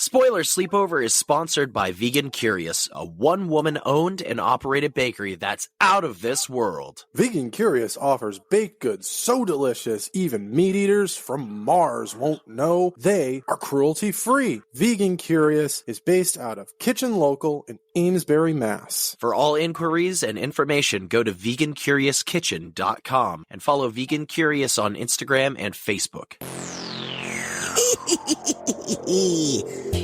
Spoiler Sleepover is sponsored by Vegan Curious, a one-woman owned and operated bakery that's out of this world. Vegan Curious offers baked goods so delicious even meat eaters from Mars won't know they are cruelty-free. Vegan Curious is based out of Kitchen Local in Amesbury, Mass. For all inquiries and information, go to vegancuriouskitchen.com and follow Vegan Curious on Instagram and Facebook.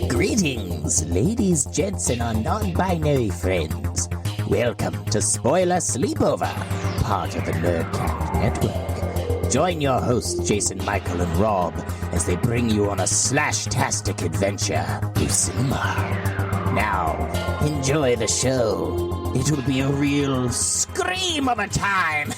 Greetings, ladies, gents, and our non-binary friends. Welcome to Spoiler Sleepover, part of the Nerdcat Network. Join your hosts, Jason, Michael, and Rob, as they bring you on a slash-tastic adventure through cinema. Now, enjoy the show. It will be a real scream of a time.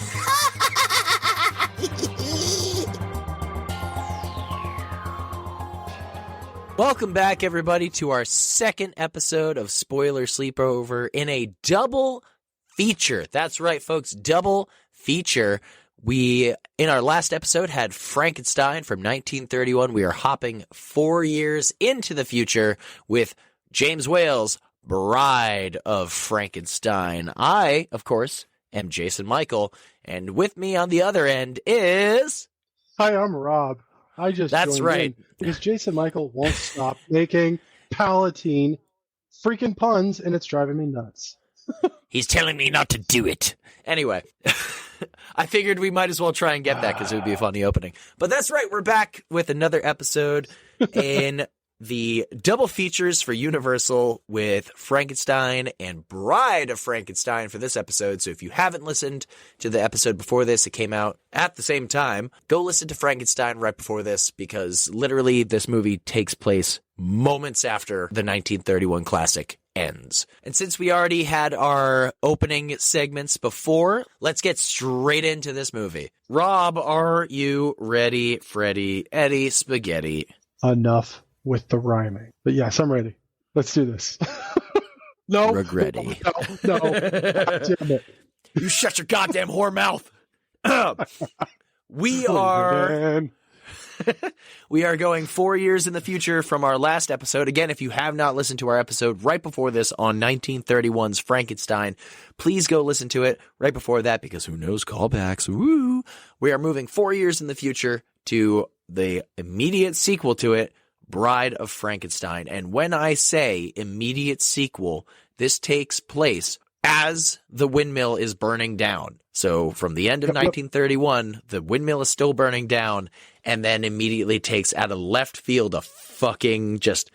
Welcome back, everybody, to our second episode of Spoiler Sleepover in a double feature. That's right, folks, double feature. We, in our last episode, had Frankenstein from 1931. We are hopping 4 years into the future with James Whale's Bride of Frankenstein. I, of course, am Jason Michael, and with me on the other end is... Hi, I'm Rob. I just That's joined right. in because Jason Michael won't stop making Palatine freaking puns, and it's driving me nuts. He's telling me not to do it. Anyway, I figured we might as well try and get that because it would be a funny opening. But that's right, we're back with another episode in the double features for Universal with Frankenstein and Bride of Frankenstein for this episode. So if you haven't listened to the episode before this, it came out at the same time. Go listen to Frankenstein right before this because literally this movie takes place moments after the 1931 classic ends. And since we already had our opening segments before, let's get straight into this movie. Rob, are you ready, Freddy, Eddie, Spaghetti? Enough with the rhyming. But yes, I'm ready. Let's do this. No. Regretty. No. Damn it. You shut your goddamn whore mouth. We are going 4 years in the future from our last episode. Again, if you have not listened to our episode right before this on 1931's Frankenstein, please go listen to it right before that because who knows, callbacks. Woo! We are moving 4 years in the future to the immediate sequel to it, Bride of Frankenstein. And when I say immediate sequel, this takes place as the windmill is burning down. So from the end of 1931, the windmill is still burning down, and then immediately takes out of left field a fucking just,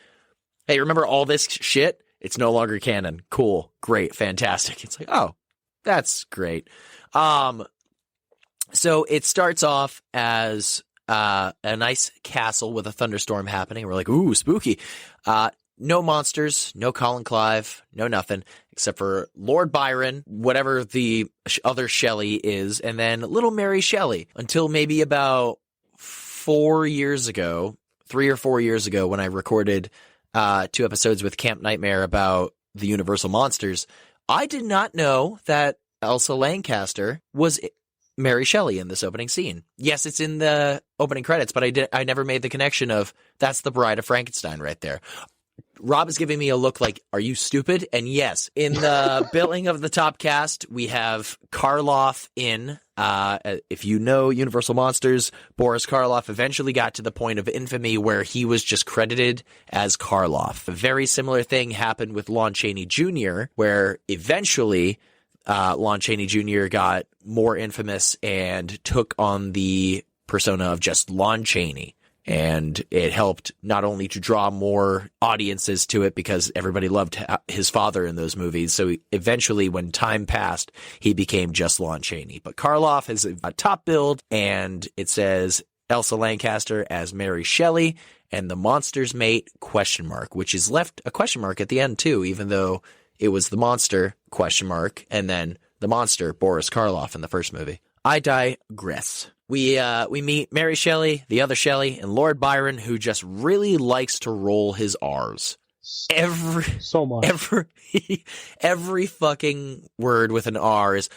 hey, remember all this shit? It's no longer canon. Cool. Great. Fantastic. It's like, oh, that's great. So it starts off as a nice castle with a thunderstorm happening. We're like, ooh, spooky. No monsters, no Colin Clive, no nothing, except for Lord Byron, whatever the other Shelley is, and then little Mary Shelley, until maybe about 4 years ago, 3 or 4 years ago, when I recorded 2 episodes with Camp Nightmare about the Universal Monsters. I did not know that Elsa Lancaster was Mary Shelley in this opening scene. Yes, it's in the opening credits, but I never made the connection of that's the Bride of Frankenstein right there. Rob is giving me a look like, are you stupid? And yes, in the billing of the top cast, we have Karloff in. If you know Universal Monsters, Boris Karloff eventually got to the point of infamy where he was just credited as Karloff. A very similar thing happened with Lon Chaney Jr., where eventually Lon Chaney Jr. got more infamous and took on the persona of just Lon Chaney. And it helped not only to draw more audiences to it because everybody loved his father in those movies. So eventually, when time passed, he became just Lon Chaney. But Karloff has a top build, and it says Elsa Lancaster as Mary Shelley and the monster's mate, ? Which is left a question mark at the end, too, even though it was the monster, ? And then the monster, Boris Karloff, in the first movie. I digress. We meet Mary Shelley, the other Shelley, and Lord Byron, who just really likes to roll his R's. So much. Every fucking word with an R is,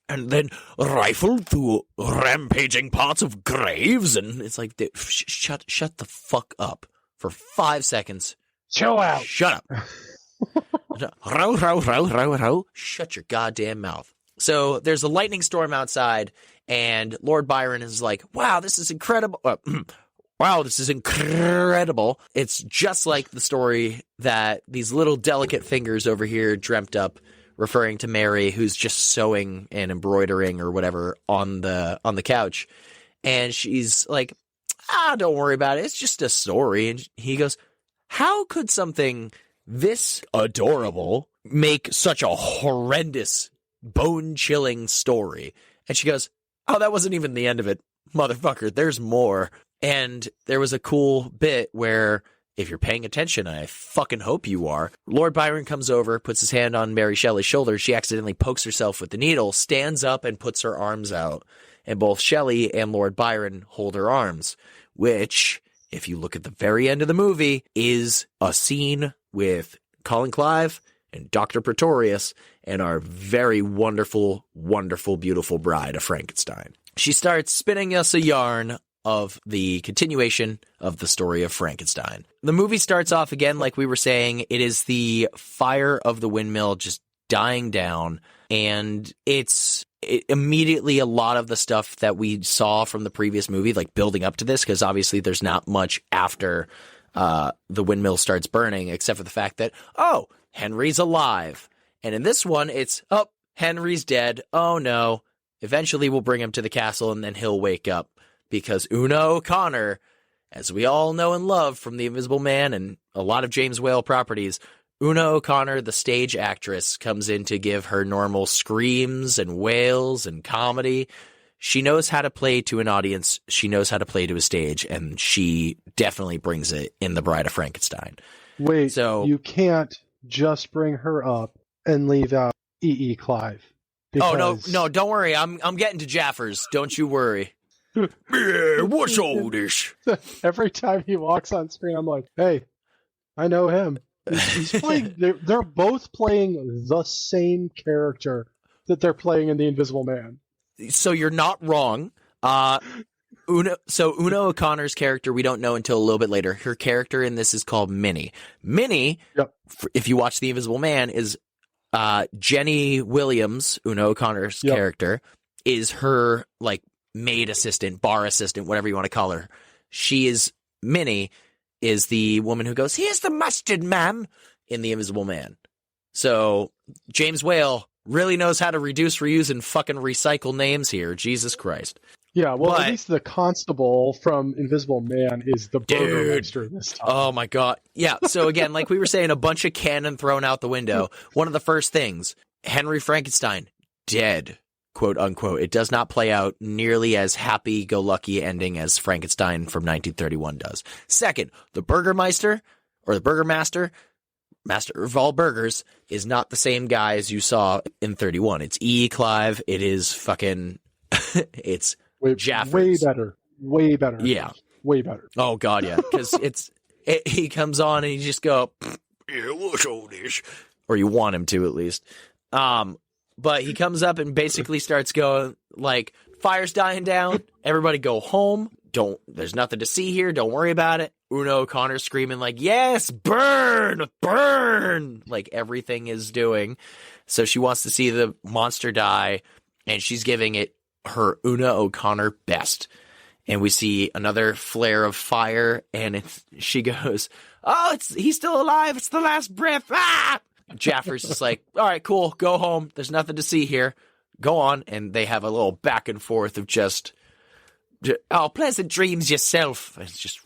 and then rifled through rampaging parts of graves, and it's like, shut the fuck up for 5 seconds. Chill out. Shut up. Row, row, row, row, row. Shut your goddamn mouth. So there's a lightning storm outside, and Lord Byron is like, wow, this is incredible. Wow, this is incredible. It's just like the story that these little delicate fingers over here dreamt up, referring to Mary, who's just sewing and embroidering or whatever on the couch. And she's like, don't worry about it. It's just a story. And he goes, how could something this adorable make such a horrendous, bone-chilling story? And she goes, oh, that wasn't even the end of it. Motherfucker, there's more. And there was a cool bit where, if you're paying attention, and I fucking hope you are, Lord Byron comes over, puts his hand on Mary Shelley's shoulder. She accidentally pokes herself with the needle, stands up, and puts her arms out. And both Shelley and Lord Byron hold her arms, which, if you look at the very end of the movie, is a scene with Colin Clive and Dr. Pretorius and our very wonderful, wonderful, beautiful bride of Frankenstein. She starts spinning us a yarn of the continuation of the story of Frankenstein. The movie starts off again, like we were saying. It is the fire of the windmill just dying down, and it's immediately a lot of the stuff that we saw from the previous movie, like building up to this, because obviously there's not much after the windmill starts burning, except for the fact that, oh, Henry's alive. And in this one, it's, oh, Henry's dead. Oh, no. Eventually we'll bring him to the castle, and then he'll wake up. Because Una O'Connor, as we all know and love from The Invisible Man and a lot of James Whale properties, Una O'Connor, the stage actress, comes in to give her normal screams and wails and comedy. She knows how to play to an audience. She knows how to play to a stage, and she definitely brings it in The Bride of Frankenstein. Wait, so you can't just bring her up and leave out E.E. Clive. Oh, because... no, don't worry. I'm getting to Jaffers. Don't you worry. Yeah, what's all this? Every time he walks on screen, I'm like, hey, I know him. He's playing. They're both playing the same character that they're playing in The Invisible Man. So you're not wrong. Una O'Connor's character, we don't know until a little bit later. Her character in this is called Minnie. Minnie, yep. If you watch The Invisible Man, is Jenny Williams, Una O'Connor's character, is her, like, maid assistant, bar assistant, whatever you want to call her. Minnie is the woman who goes, here's the mustard, ma'am, in The Invisible Man. So James Whale really knows how to reduce, reuse, and fucking recycle names here. Jesus Christ. Yeah, well, at least the constable from Invisible Man is the burgermeister this time. Oh my god. Yeah, so again, like we were saying, a bunch of cannon thrown out the window. One of the first things, Henry Frankenstein, dead. Quote unquote. It does not play out nearly as happy-go-lucky ending as Frankenstein from 1931 does. Second, the Burgermeister, or the Burgermaster, master of all burgers, is not the same guy as you saw in 31. It's E. Clive. It is fucking... it's Jaffers. Way better. Way better. Yeah. Way better. Oh, God, yeah. Because he comes on and you just go, yeah, what's all this? Or you want him to, at least. But he comes up and basically starts going, like, fire's dying down. Everybody go home. There's nothing to see here. Don't worry about it. Una O'Connor screaming like, yes, burn, burn, like everything is doing. So she wants to see the monster die, and she's giving it her Una O'Connor best. And we see another flare of fire, and she goes, oh, he's still alive. It's the last breath. Ah! Jaffers is like, all right, cool, go home. There's nothing to see here. Go on. And they have a little back and forth of just oh, pleasant dreams yourself. And it's just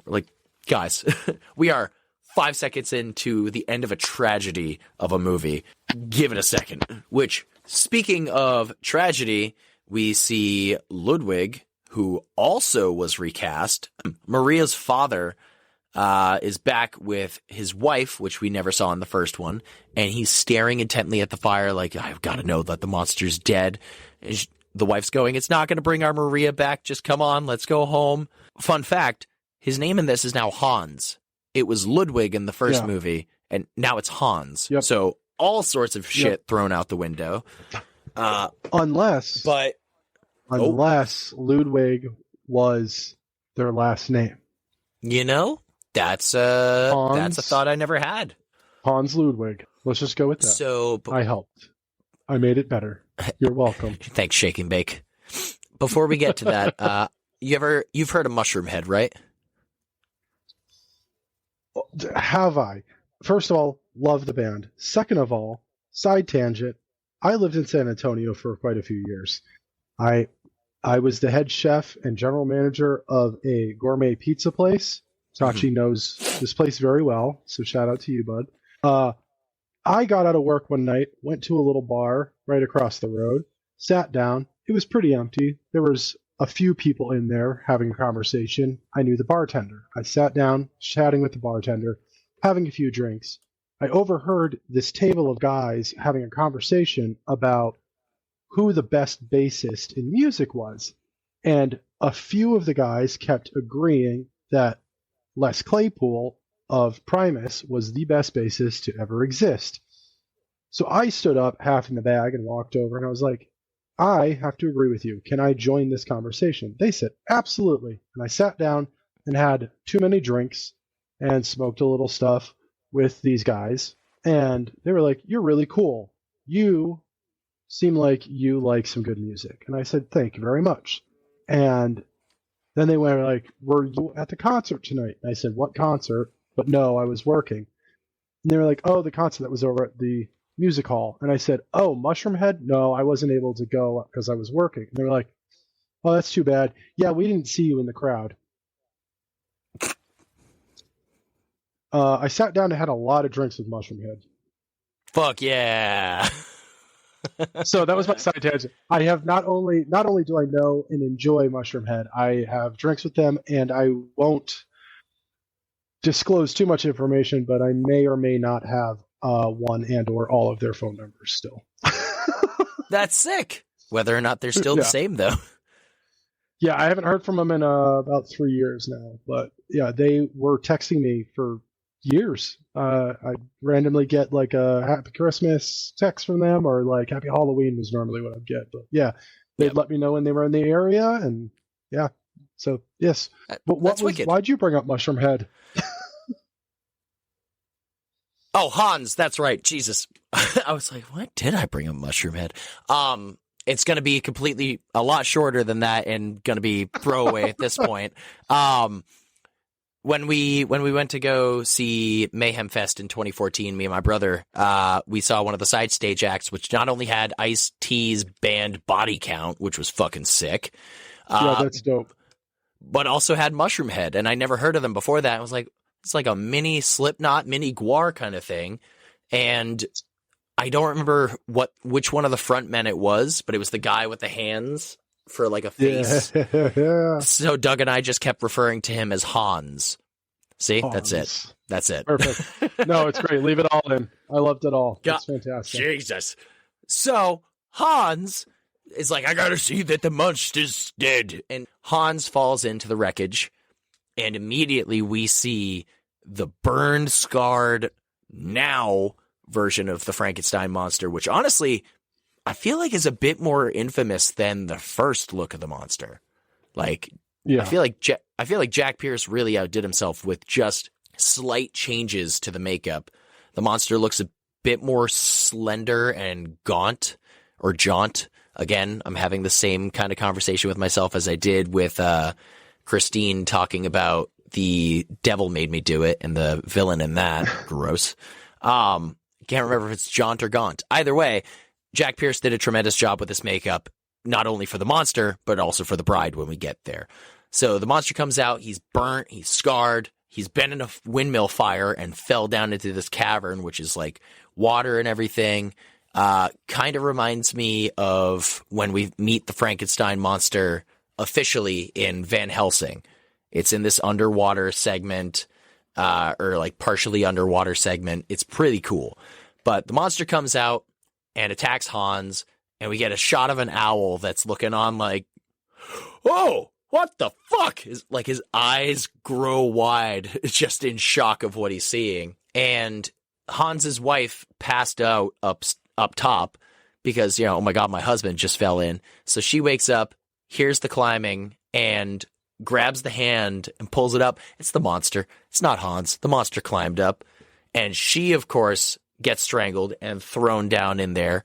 like, guys, we are 5 seconds into the end of a tragedy of a movie. Give it a second. Which, speaking of tragedy, we see Ludwig, who also was recast. Maria's father is back with his wife, which we never saw in the first one, and he's staring intently at the fire like, I've got to know that the monster's dead. And the wife's going, it's not going to bring our Maria back. Just come on, let's go home. Fun fact, his name in this is now Hans. It was Ludwig in the first movie, and now it's Hans. Yep. So all sorts of shit thrown out the window. Unless Ludwig was their last name. You know? That's a Hans. thought I never had. Hans Ludwig. Let's just go with that. So I helped. I made it better. You're welcome. thanks, Shake and Bake. Before we get to that, you've heard of Mushroom Head, right? Have I? First of all, love the band. Second of all, side tangent. I lived in San Antonio for quite a few years. I was the head chef and general manager of a gourmet pizza place. Sachi knows this place very well, so shout out to you, bud. I got out of work one night, went to a little bar right across the road, sat down. It was pretty empty. There was a few people in there having a conversation. I knew the bartender. I sat down, chatting with the bartender, having a few drinks. I overheard this table of guys having a conversation about who the best bassist in music was. And a few of the guys kept agreeing that Les Claypool of Primus was the best bassist to ever exist. So I stood up half in the bag and walked over and I was like, I have to agree with you. Can I join this conversation? They said, absolutely. And I sat down and had too many drinks and smoked a little stuff with these guys. And they were like, you're really cool. You seem like you like some good music. And I said, thank you very much. And then they were like, were you at the concert tonight? And I said, what concert? But no, I was working. And they were like, oh, the concert that was over at the music hall. And I said, oh, Mushroom Head? No, I wasn't able to go because I was working. And they were like, oh, that's too bad. Yeah, we didn't see you in the crowd. I sat down and had a lot of drinks with Mushroom Head. Fuck yeah. So that was my side tangent. I have not only do I know and enjoy Mushroom Head, I have drinks with them, and I won't disclose too much information, but I may or may not have one and or all of their phone numbers still. That's sick. Whether or not they're still the same, though. Yeah, I haven't heard from them in about 3 years now, but yeah, they were texting me for years. I randomly get like a Happy Christmas text from them, or like Happy Halloween was normally what I'd get. But yeah, they'd let me know when they were in the area, and yeah. So yes, but why'd you bring up Mushroom Head? Oh, Hans, that's right. Jesus. I was like, what did I bring up Mushroom Head? It's going to be a lot shorter than that and going to be throwaway at this point. When we went to go see Mayhem Fest in 2014, me and my brother, we saw one of the side stage acts, which not only had Ice-T's band Body Count, which was fucking sick. Yeah, that's dope. But also had Mushroom Head, and I never heard of them before that. I was like, it's like a mini Slipknot, mini Gwar kind of thing. And I don't remember which one of the front men it was, but it was the guy with the hands for like a face. Yeah. So Doug and I just kept referring to him as Hans. See, Hans. That's it. Perfect. No, it's great. Leave it all in. I loved it all. It's fantastic. Jesus. So Hans is like, I gotta see that the monster's dead. And Hans falls into the wreckage, and immediately we see the burned, scarred, now version of the Frankenstein monster, which honestly, I feel like is a bit more infamous than the first look of the monster. Like, yeah. I feel like Jack Pierce really outdid himself with just slight changes to the makeup. The monster looks a bit more slender and gaunt or jaunt. Again, I'm having the same kind of conversation with myself as I did with Christine talking about the Devil Made Me Do It and the villain in that. Gross. Can't remember if it's jaunt or gaunt. Either way, Jack Pierce did a tremendous job with this makeup, not only for the monster, but also for the bride when we get there. So the monster comes out, he's burnt, he's scarred, he's been in a windmill fire and fell down into this cavern, which is like water and everything. Kind of reminds me of when we meet the Frankenstein monster officially in Van Helsing. It's in this underwater segment, or like partially underwater segment. It's pretty cool. But the monster comes out and attacks Hans, and we get a shot of an owl that's looking on like, oh, what the fuck? His eyes grow wide, just in shock of what he's seeing. And Hans's wife passed out up top because, oh my God, my husband just fell in. So she wakes up, hears the climbing, and grabs the hand and pulls it up. It's the monster. It's not Hans. The monster climbed up. And she, of course, gets strangled and thrown down in there.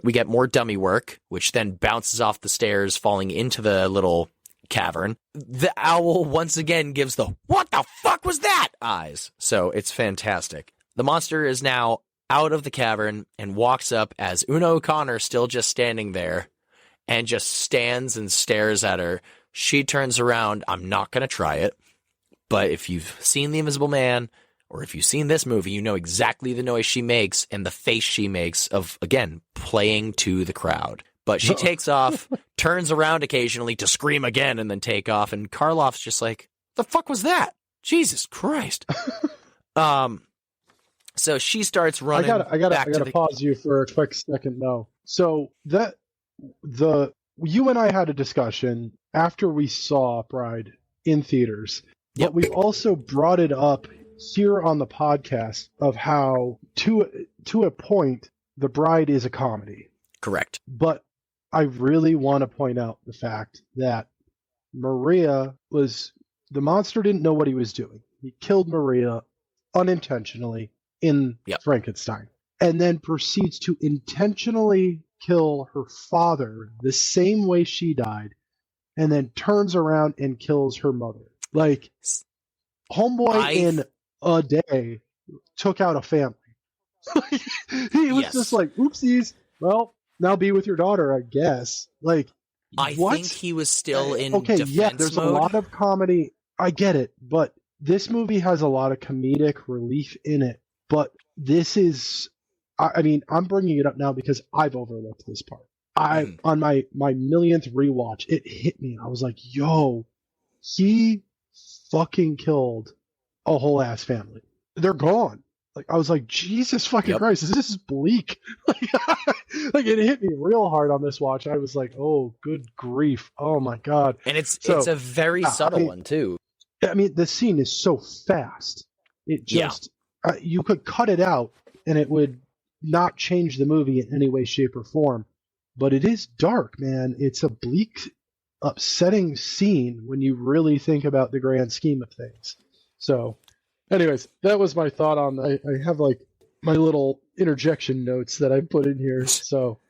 We get more dummy work, which then bounces off the stairs, falling into the little cavern. The owl once again gives the "what the fuck was that?" eyes. So it's fantastic. The monster is now out of the cavern and walks up as Una O'Connor still just standing there and just stands and stares at her. She turns around. I'm not going to try it, but if you've seen The Invisible Man, or if you've seen this movie, you know exactly the noise she makes and the face she makes of, again, playing to the crowd. But she takes off, turns around occasionally to scream again and then take off. And Karloff's just like, the fuck was that? Jesus Christ. So she starts running. I gotta pause you for a quick second though. So you and I had a discussion after we saw Bride in theaters, but we've also brought it up here on the podcast of how to a point The Bride is a comedy. Correct. But I really want to point out the fact that the monster didn't know what he was doing. He killed Maria unintentionally in Frankenstein, and then proceeds to intentionally kill her father the same way she died, and then turns around and kills her mother. Like, homeboy in a day took out a family. He was just like, oopsies, well, now be with your daughter, I guess. Like, I think he was still in defense there's mode. A lot of comedy. I get it, but this movie has a lot of comedic relief in it. But this is, I mean, I'm bringing it up now because I've overlooked this part. On my millionth rewatch, it hit me. I was like, yo, he fucking killed a whole ass family. They're gone. Like, I was like, Jesus fucking Christ, this is bleak. Like, it hit me real hard on this watch. I was like, oh, good grief. Oh my God. And it's a very subtle one too. I mean, the scene is so fast. It just, you could cut it out and it would not change the movie in any way, shape, or form. But it is dark, man. It's a bleak, upsetting scene when you really think about the grand scheme of things. So, anyways, that was my thought on. I have like my little interjection notes that I put in here. So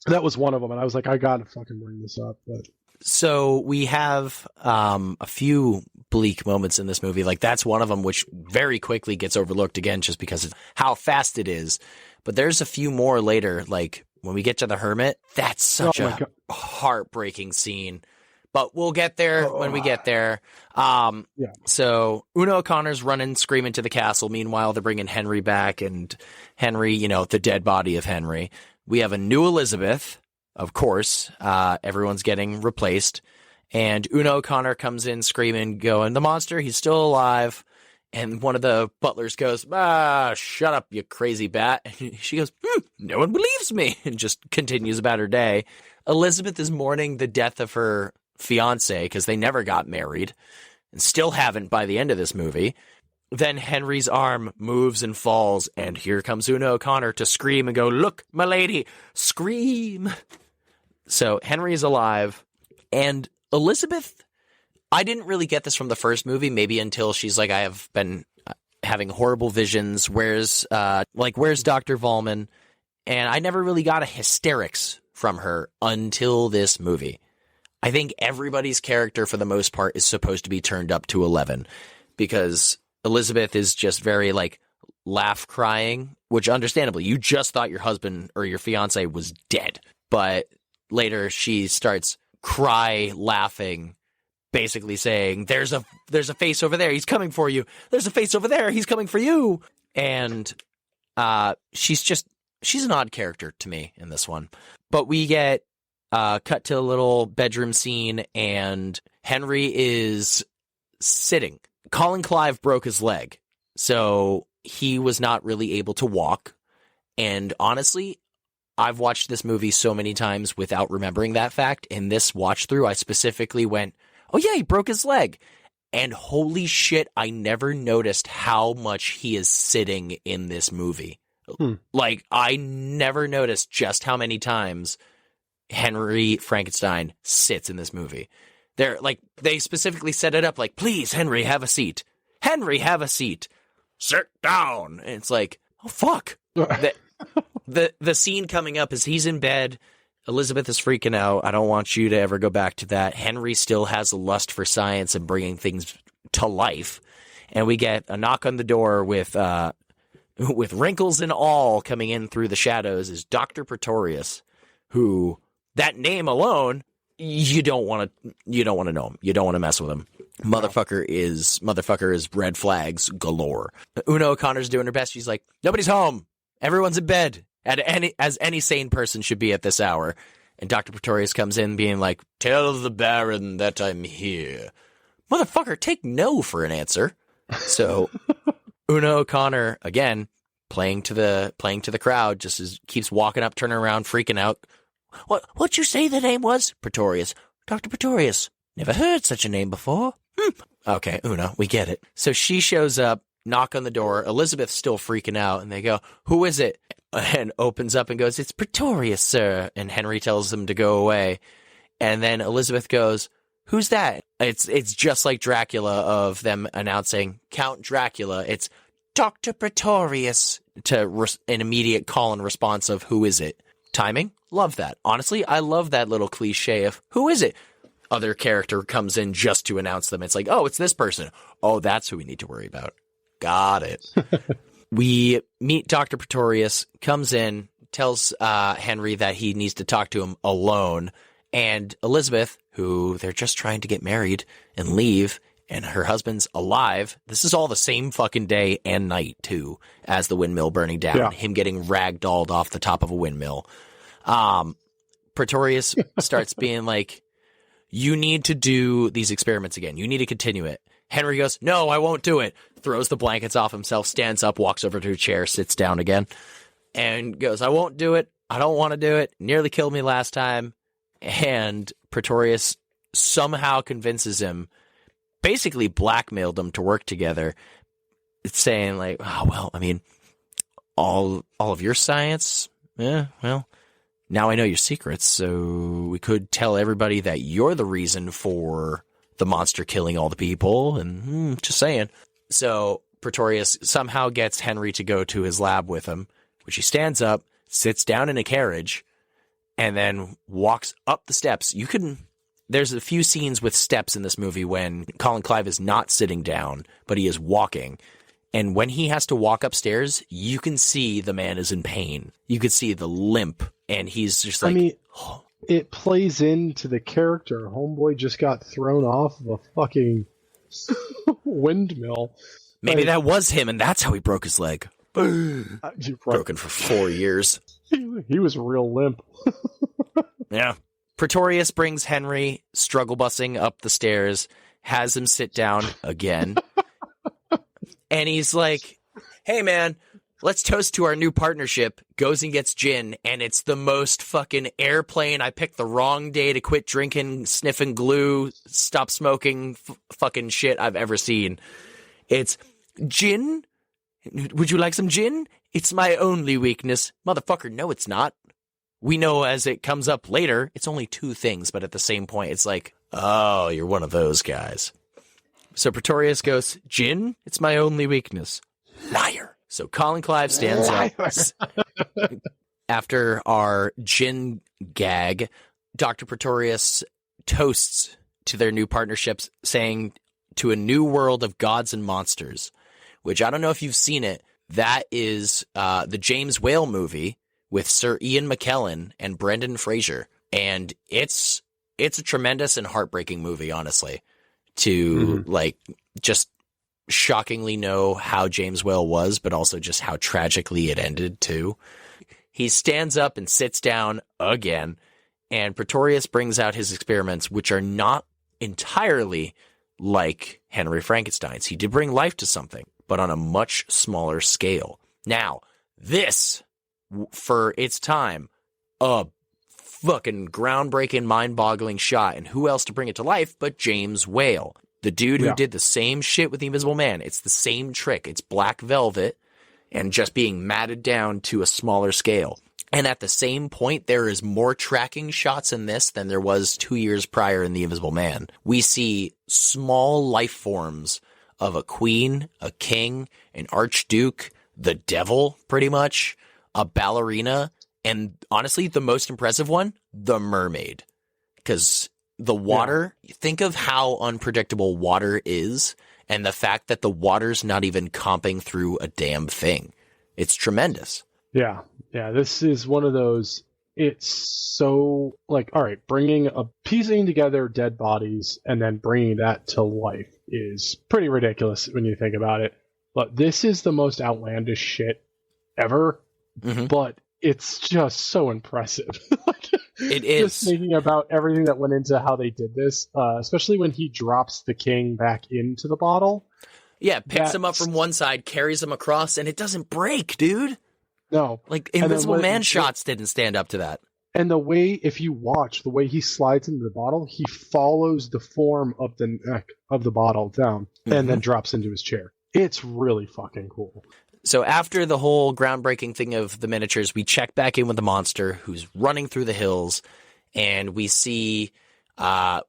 that was one of them, and I was like, I gotta fucking bring this up. But so we have a few bleak moments in this movie. Like, that's one of them, which very quickly gets overlooked again, just because of how fast it is. But there's a few more later, like when we get to the hermit. That's such a heartbreaking scene. But we'll get there when we get there. So Una O'Connor's running, screaming to the castle. Meanwhile, they're bringing Henry back, and Henry, the dead body of Henry. We have a new Elizabeth, of course. Everyone's getting replaced. And Una O'Connor comes in screaming, going, the monster, he's still alive. And one of the butlers goes, shut up, you crazy bat. And she goes, no one believes me, and just continues about her day. Elizabeth is mourning the death of her fiance because they never got married and still haven't by the end of this movie. Then Henry's arm moves and falls, and here comes Una O'Connor to scream and go, look, my lady, scream. So Henry's alive, and Elizabeth, I didn't really get this from the first movie, maybe until she's like, I have been having horrible visions. Where's Dr. Vollman? And I never really got a hysterics from her until this movie. I think everybody's character, for the most part, is supposed to be turned up to 11 because Elizabeth is just very, laugh crying, which understandably, you just thought your husband or your fiance was dead. But later she starts cry laughing, basically saying, there's a face over there. He's coming for you. There's a face over there. He's coming for you. And she's an odd character to me in this one. But we get cut to a little bedroom scene, and Henry is sitting. Colin Clive broke his leg, so he was not really able to walk. And honestly, I've watched this movie so many times without remembering that fact. In this watch through, I specifically went, oh yeah, he broke his leg. And holy shit, I never noticed how much he is sitting in this movie. I never noticed just how many times Henry Frankenstein sits in this movie. They specifically set it up like, please, Henry, have a seat. Henry, have a seat. Sit down. And it's like, oh, fuck. The scene coming up is he's in bed. Elizabeth is freaking out. I don't want you to ever go back to that. Henry still has a lust for science and bringing things to life. And we get a knock on the door with wrinkles and all coming in through the shadows is Dr. Pretorius, who, that name alone, you don't want to know him. You don't want to mess with him. Motherfucker is red flags galore. Una O'Connor's doing her best. She's like, nobody's home. Everyone's in bed. As any sane person should be at this hour. And Dr. Pretorius comes in being like, tell the Baron that I'm here. Motherfucker, take no for an answer. So Una O'Connor, again, playing to the crowd, just keeps walking up, turning around, freaking out. What'd you say the name was? Pretorius. Dr. Pretorius. Never heard such a name before. Okay, Una, we get it. So she shows up, knock on the door. Elizabeth's still freaking out, and they go, who is it? And opens up and goes, it's Pretorius, sir. And Henry tells them to go away. And then Elizabeth goes, who's that? It's just like Dracula of them announcing Count Dracula. It's Dr. Pretorius to an immediate call and response of who is it? Timing? Love that. Honestly, I love that little cliche of who is it? Other character comes in just to announce them. It's like, oh, it's this person. Oh, that's who we need to worry about. Got it. We meet Dr. Pretorius, comes in, tells Henry that he needs to talk to him alone. And Elizabeth, who they're just trying to get married and leave, and her husband's alive. This is all the same fucking day and night, too, as the windmill burning down. Yeah. Him getting ragdolled off the top of a windmill. Pretorius starts being like, you need to do these experiments again. You need to continue it. Henry goes, no, I won't do it. Throws the blankets off himself, stands up, walks over to a chair, sits down again, and goes, I won't do it. I don't want to do it. Nearly killed me last time. And Pretorius somehow convinces him, basically blackmailed them to work together. It's saying like, oh, well, I mean, all of your science, well, now I know your secrets, so we could tell everybody that you're the reason for the monster killing all the people, and just saying. So Pretorius somehow gets Henry to go to his lab with him, which he stands up, sits down in a carriage, and then walks up the steps. There's a few scenes with steps in this movie when Colin Clive is not sitting down, but he is walking. And when he has to walk upstairs, you can see the man is in pain. You can see the limp, and he's just like... I mean, it plays into the character. Homeboy just got thrown off of a fucking windmill. Maybe that was him, and that's how he broke his leg. Broken for 4 years. He was real limp. Yeah. Pretorius brings Henry struggle bussing up the stairs, has him sit down again. And he's like, hey, man, let's toast to our new partnership. Goes and gets gin, and it's the most fucking airplane. I picked the wrong day to quit drinking, sniffing glue, stop smoking fucking shit I've ever seen. It's gin? Would you like some gin? It's my only weakness. Motherfucker, no, it's not. We know as it comes up later, it's only two things, but at the same point, it's like, oh, you're one of those guys. So Pretorius goes, gin? It's my only weakness. Liar. So Colin Clive stands up. After our gin gag, Dr. Pretorius toasts to their new partnerships, saying, to a new world of gods and monsters, which I don't know if you've seen it. That is the James Whale movie with Sir Ian McKellen and Brendan Fraser. And it's a tremendous and heartbreaking movie, honestly, to like just shockingly know how James Whale was, but also just how tragically it ended too. He stands up and sits down again, and Pretorius brings out his experiments, which are not entirely like Henry Frankenstein's. He did bring life to something, but on a much smaller scale. Now, this, for its time, a fucking groundbreaking, mind-boggling shot. And who else to bring it to life but James Whale, the dude who did the same shit with the Invisible Man. It's the same trick. It's black velvet and just being matted down to a smaller scale. And at the same point, there is more tracking shots in this than there was 2 years prior in The Invisible Man. We see small life forms of a queen, a king, an archduke, the devil, pretty much, a ballerina, and honestly, the most impressive one, the mermaid. Because the water, think of how unpredictable water is, and the fact that the water's not even comping through a damn thing. It's tremendous. Yeah, this is one of those, it's so, like, all right, piecing together dead bodies and then bringing that to life is pretty ridiculous when you think about it. But this is the most outlandish shit ever, but it's just so impressive. It is. Just thinking about everything that went into how they did this, especially when he drops the king back into the bottle. Yeah, picks him up from one side, carries him across, and it doesn't break, dude. No. Like, Invisible Man shots didn't stand up to that. And the way, if you watch, the way he slides into the bottle, he follows the form of the neck of the bottle down and then drops into his chair. It's really fucking cool. So after the whole groundbreaking thing of the miniatures, we check back in with the monster who's running through the hills, and we see a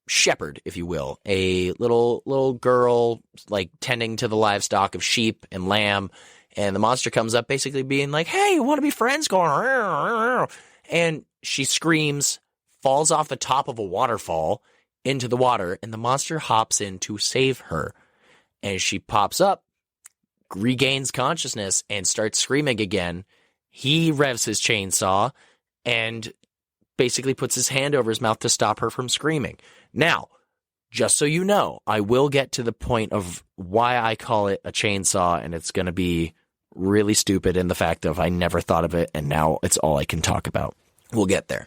shepherd, if you will, a little girl like tending to the livestock of sheep and lamb, and the monster comes up basically being like, "Hey, you want to be friends?" Going, "Rrr." And she screams, falls off the top of a waterfall into the water, and the monster hops in to save her. And she pops up, regains consciousness, and starts screaming again. He revs his chainsaw and basically puts his hand over his mouth to stop her from screaming. Now, just so you know, I will get to the point of why I call it a chainsaw, and it's going to be really stupid in the fact of I never thought of it, and now it's all I can talk about. We'll get there.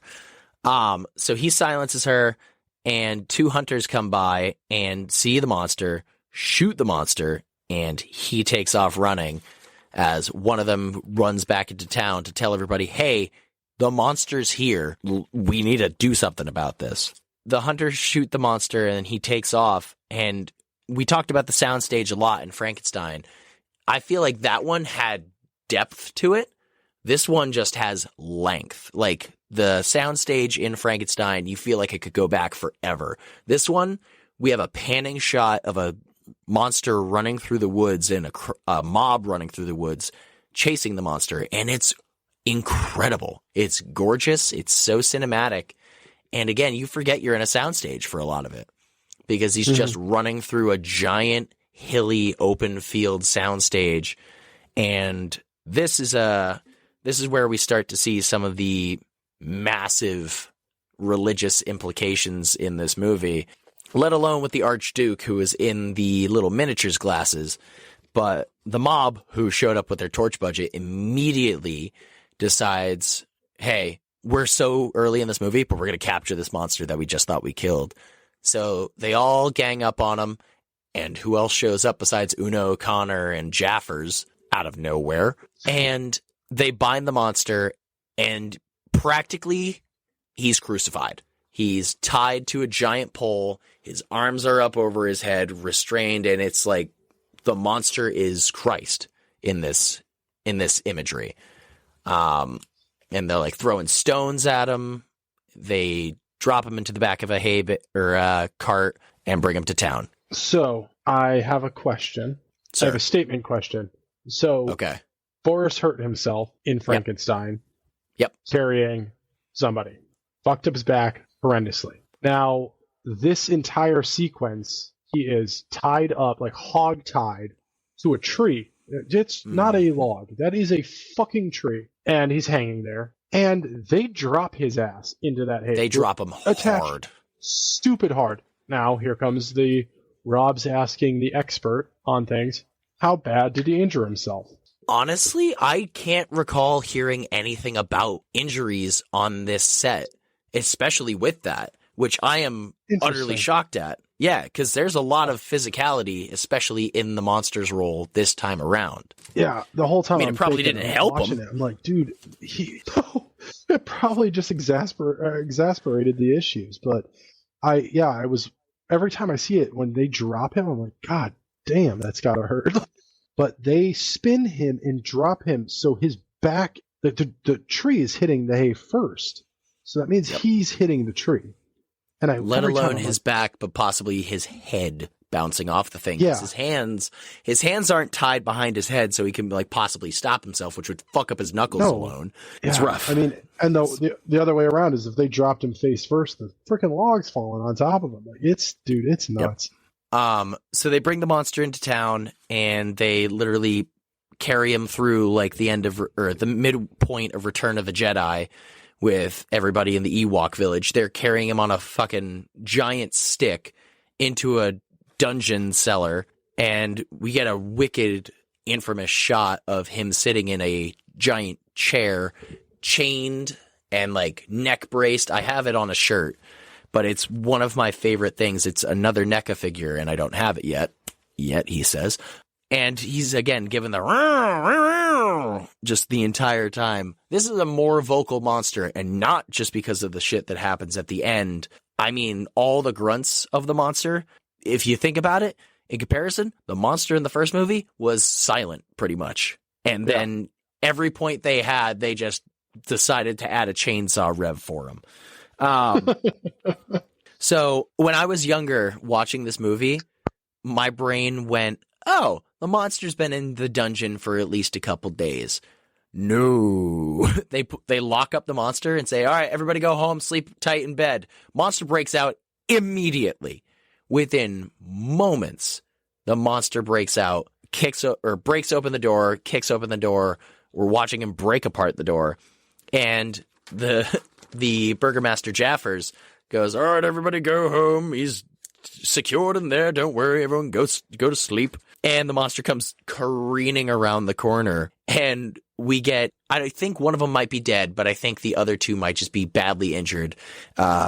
So he silences her, and two hunters come by and see the monster, shoot the monster, and he takes off running as one of them runs back into town to tell everybody, hey, the monster's here. We need to do something about this. The hunters shoot the monster, and he takes off, and we talked about the soundstage a lot in Frankenstein. I feel like that one had depth to it. This one just has length. Like, the soundstage in Frankenstein, you feel like it could go back forever. This one, we have a panning shot of a monster running through the woods and a mob running through the woods chasing the monster, and it's incredible. It's gorgeous. It's so cinematic. And again, you forget you're in a soundstage for a lot of it because he's just running through a giant, hilly, open field soundstage. And this is where we start to see some of the massive religious implications in this movie, let alone with the Archduke, who is in the little miniatures glasses. But the mob, who showed up with their torch budget, immediately decides, hey, we're so early in this movie, but we're going to capture this monster that we just thought we killed. So they all gang up on him, and who else shows up besides Uno, Connor, and Jaffers out of nowhere? And they bind the monster, and practically he's crucified. He's tied to a giant pole. His arms are up over his head, restrained, and it's like the monster is Christ in this imagery. And they're like throwing stones at him. They drop him into the back of a cart and bring him to town. So I have a question. Sir. I have a statement question. So Okay. Boris hurt himself in Frankenstein. Yep. Carrying somebody. Fucked up his back horrendously. Now, this entire sequence, he is tied up, like hog-tied, to a tree. It's not a log. That is a fucking tree. And he's hanging there. And they drop his ass into that hay. They drop him hard. Stupid hard. Now, here comes Rob's asking the expert on things. How bad did he injure himself? Honestly, I can't recall hearing anything about injuries on this set, especially with that, which I am utterly shocked at. Yeah, because there's a lot of physicality, especially in the monster's role this time around. Yeah, the whole time. I mean, it probably didn't help him. I'm like, dude, it probably just exasperated the issues. But I was, every time I see it, when they drop him, I'm like, God damn, that's gotta hurt. But they spin him and drop him so his back. The tree is hitting the hay first, so that means he's hitting the tree. And let alone his back, but possibly his head bouncing off the thing. Yeah. His hands aren't tied behind his head, so he can like possibly stop himself, which would fuck up his knuckles alone. Yeah. It's rough. I mean, and the other way around is if they dropped him face first, the freaking log's falling on top of him. Like, it's nuts. Yep. So they bring the monster into town, and they literally carry him through like the midpoint of Return of the Jedi with everybody in the Ewok village. They're carrying him on a fucking giant stick into a dungeon cellar, and we get a wicked, infamous shot of him sitting in a giant chair, chained and like neck braced. I have it on a shirt, but it's one of my favorite things. It's another NECA figure, and I don't have it yet, he says. And he's, again, given the just the entire time. This is a more vocal monster, and not just because of the shit that happens at the end. I mean, all the grunts of the monster. If you think about it, in comparison, the monster in the first movie was silent, pretty much. And then every point they had, they just decided to add a chainsaw rev for him. So when I was younger watching this movie, my brain went, oh, the monster's been in the dungeon for at least a couple days. No. They lock up the monster and say, all right, everybody go home, sleep tight in bed. Monster breaks out immediately. Within moments, the monster breaks out, breaks open the door, kicks open the door. We're watching him break apart the door. And the Burgermaster Jaffers goes, all right, everybody go home. He's secured in there. Don't worry. Everyone go to sleep. And the monster comes careening around the corner. And we get, I think one of them might be dead, but I think the other two might just be badly injured.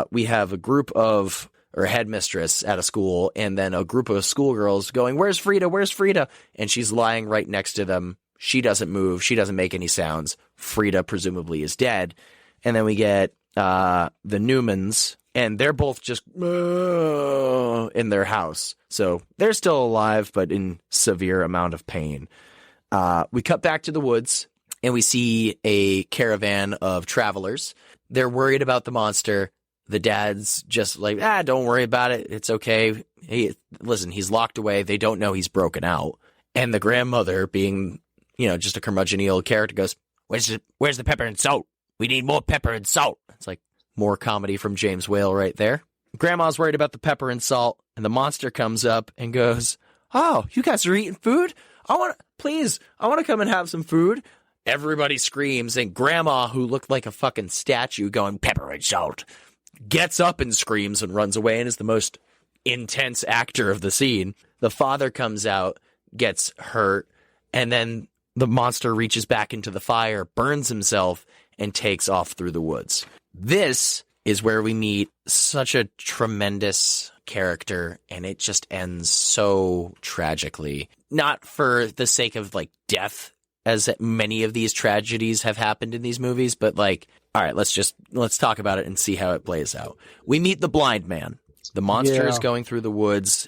We have a group of, or a headmistress at a school, and then a group of schoolgirls going, where's Frida? Where's Frida? And she's lying right next to them. She doesn't move. She doesn't make any sounds. Frida presumably is dead. And then we get the Newmans, and they're both just in their house. So they're still alive, but in severe amount of pain. We cut back to the woods, and we see a caravan of travelers. They're worried about the monster. The dad's just like, don't worry about it. It's okay. Hey, listen, he's locked away. They don't know he's broken out. And the grandmother, being, just a curmudgeon-y old character, goes, where's the pepper and salt? We need more pepper and salt. It's like more comedy from James Whale right there. Grandma's worried about the pepper and salt, and the monster comes up and goes, oh, you guys are eating food? I want to come and have some food. Everybody screams, and Grandma, who looked like a fucking statue going, pepper and salt, gets up and screams and runs away and is the most intense actor of the scene. The father comes out, gets hurt, and then the monster reaches back into the fire, burns himself, and takes off through the woods. This is where we meet such a tremendous character, and it just ends so tragically. Not for the sake of, like, death, as many of these tragedies have happened in these movies, but, like, all right, let's talk about it and see how it plays out. We meet the blind man. The monster is going through the woods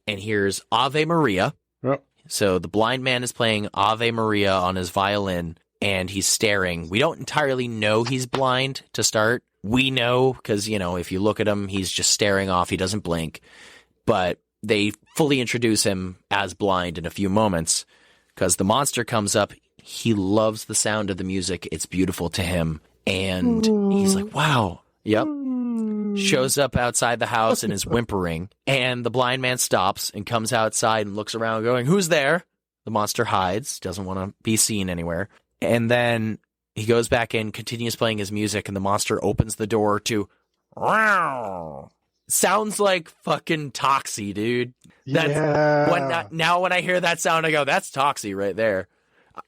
and hears Ave Maria. Yep. So the blind man is playing Ave Maria on his violin, and he's staring. We don't entirely know he's blind to start. We know because, if you look at him, he's just staring off. He doesn't blink. But they fully introduce him as blind in a few moments because the monster comes up. He loves the sound of the music. It's beautiful to him. And he's like, wow. Yep. Shows up outside the house and is whimpering. And the blind man stops and comes outside and looks around going, who's there? The monster hides, doesn't want to be seen anywhere. And then he goes back in, continues playing his music, and the monster opens the door to, wow. Sounds like fucking Toxie, dude. Now when I hear that sound, I go, that's Toxie right there.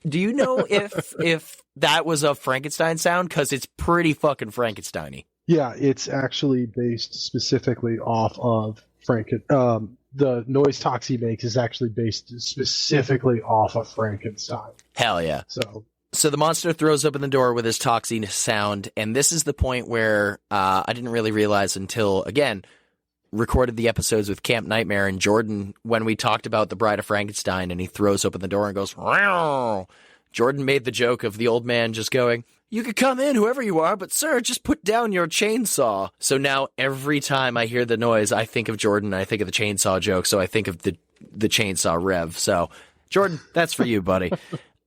Do you know if that was a Frankenstein sound? Because it's pretty fucking Frankenstein-y. Yeah, it's actually based specifically off of the noise Toxie makes is actually based specifically off of Frankenstein. Hell yeah. So the monster throws open the door with his Toxie sound, and this is the point where I didn't really realize until, again, recorded the episodes with Camp Nightmare and Jordan when we talked about The Bride of Frankenstein, and he throws open the door and goes, wow. Jordan made the joke of the old man just going, "You could come in, whoever you are, but sir, just put down your chainsaw." So now every time I hear the noise, I think of Jordan, I think of the chainsaw joke, so I think of the chainsaw rev. So, Jordan, that's for you, buddy.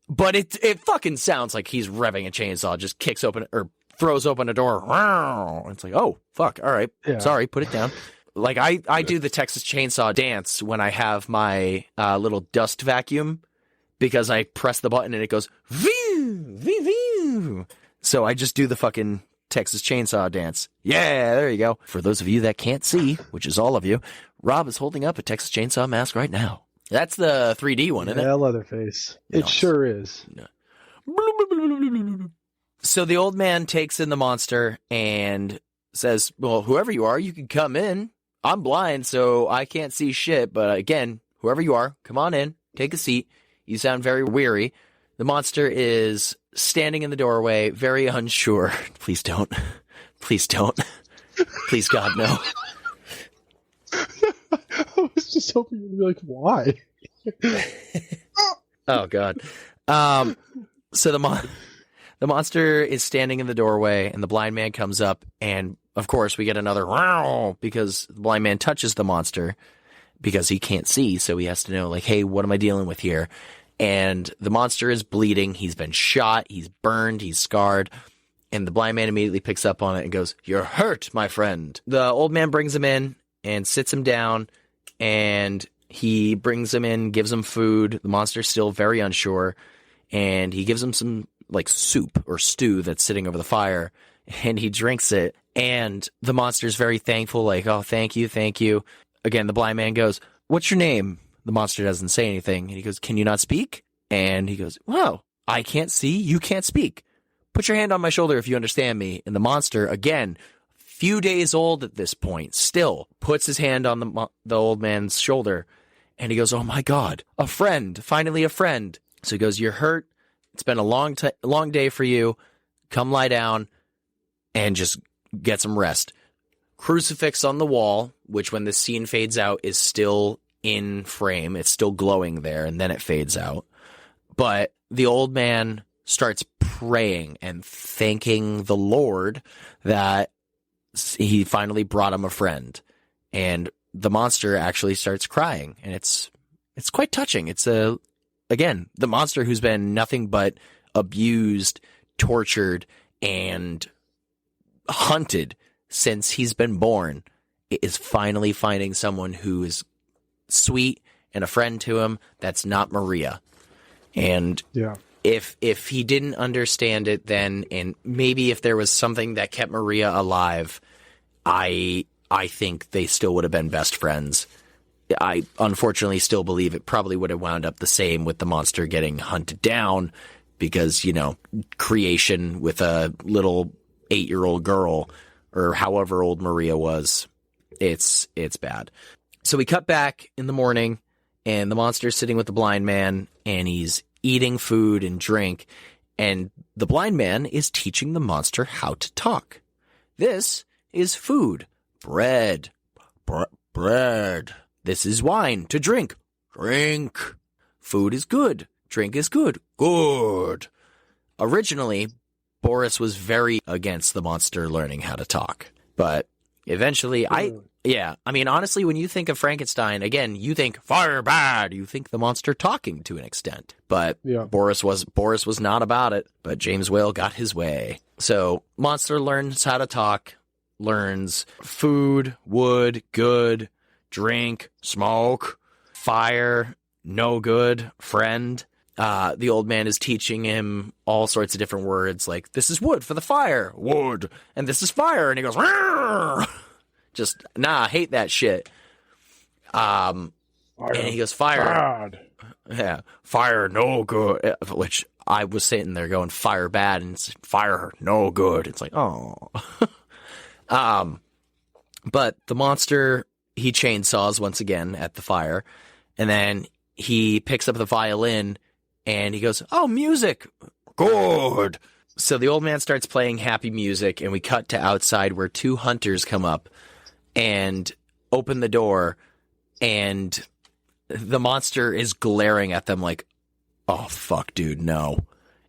But it fucking sounds like he's revving a chainsaw, just kicks open, or throws open a door. It's like, oh, fuck, all right, sorry, put it down. Like, I do the Texas Chainsaw dance when I have my little dust vacuum, because I press the button and it goes, view, view, view. So I just do the fucking Texas Chainsaw dance. Yeah, there you go. For those of you that can't see, which is all of you, Rob is holding up a Texas Chainsaw mask right now. That's the 3D one, isn't it? Yeah, Leatherface. It sure is. No. So the old man takes in the monster and says, well, whoever you are, you can come in. I'm blind, so I can't see shit. But again, whoever you are, come on in, take a seat. You sound very weary. The monster is standing in the doorway, very unsure. Please don't. Please don't. Please, God, no. I was just hoping you'd be like, why? Oh, God. So the monster is standing in the doorway, and the blind man comes up, and of course we get another wow, because the blind man touches the monster because he can't see, so he has to know, like, hey, what am I dealing with here? And the monster is bleeding. He's been shot. He's burned. He's scarred. And the blind man immediately picks up on it and goes, "You're hurt, my friend." The old man brings him in and sits him down, and he brings him in, gives him food. The monster's still very unsure, and he gives him some, like, soup or stew that's sitting over the fire, and he drinks it. And the monster's very thankful, like, "Oh, thank you, thank you." Again, the blind man goes, "What's your name?" The monster doesn't say anything, and he goes, "Can you not speak?" And he goes, "Well, I can't see, you can't speak. Put your hand on my shoulder if you understand me." And the monster, again, few days old at this point, still puts his hand on the old man's shoulder, and he goes, "Oh my God, a friend, finally a friend." So he goes, "You're hurt. It's been a long day for you. Come lie down and just get some rest." Crucifix on the wall, which when the scene fades out is still in frame. It's still glowing there, and then it fades out. But the old man starts praying and thanking the Lord that he finally brought him a friend. And the monster actually starts crying, and it's quite touching. It's again, the monster who's been nothing but abused, tortured, and hunted since he's been born is finally finding someone who is sweet and a friend to him that's not Maria. And if he didn't understand it then, and maybe if there was something that kept Maria alive, I think they still would have been best friends. I unfortunately still believe it probably would have wound up the same with the monster getting hunted down, because, you know, creation with a little 8-year-old girl, or however old Maria was, it's bad. So we cut back in the morning, and the monster's sitting with the blind man, and he's eating food and drink, and the blind man is teaching the monster how to talk. This is food. Bread. Bread. This is wine. To drink. Drink. Food is good. Drink is good. Good. Originally, Boris was very against the monster learning how to talk, but eventually I mean, honestly, when you think of Frankenstein, again, you think fire bad. You think the monster talking to an extent. But Boris was not about it. But James Whale got his way. So monster learns how to talk, learns food, wood, good, drink, smoke, fire, no good, friend. The old man is teaching him all sorts of different words, like, this is wood for the fire, wood, and this is fire, and he goes, "Rrr!" Just, I hate that shit. And he goes, fire. Bad. Yeah, fire, no good. Which I was sitting there going, fire bad, and it's fire, no good. It's like, oh. But the monster, he chainsaws once again at the fire, and then he picks up the violin, and he goes, "Oh, music, good." So the old man starts playing happy music, and we cut to outside where 2 hunters come up and open the door, and the monster is glaring at them like, "Oh, fuck, dude, no."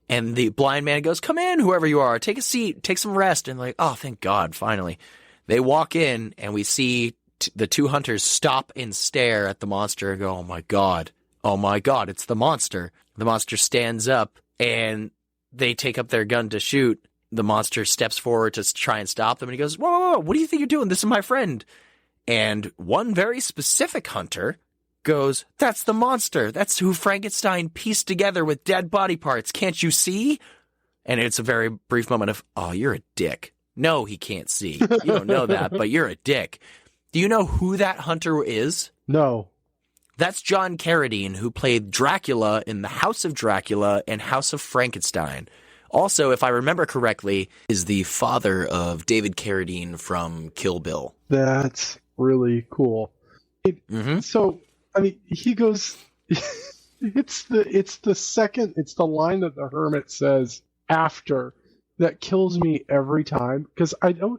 And the blind man goes, come in, whoever you are, take a seat, take some rest. And like, oh, thank God, finally. They walk in and we see the two hunters stop and stare at the monster and go, oh my God, it's the monster. The monster stands up and they take up their gun to shoot. The monster steps forward to try and stop them. And he goes, whoa, whoa, whoa, what do you think you're doing? This is my friend. And one very specific hunter goes, that's the monster. That's who Frankenstein pieced together with dead body parts. Can't you see? And it's a very brief moment of, oh, you're a dick. No, he can't see. You don't know that, but you're a dick. Do you know who that hunter is? No. That's John Carradine, who played Dracula in The House of Dracula and House of Frankenstein. Also, if I remember correctly, is the father of David Carradine from Kill Bill. That's really cool. So, I mean, he goes, it's the line that the hermit says after that kills me every time, because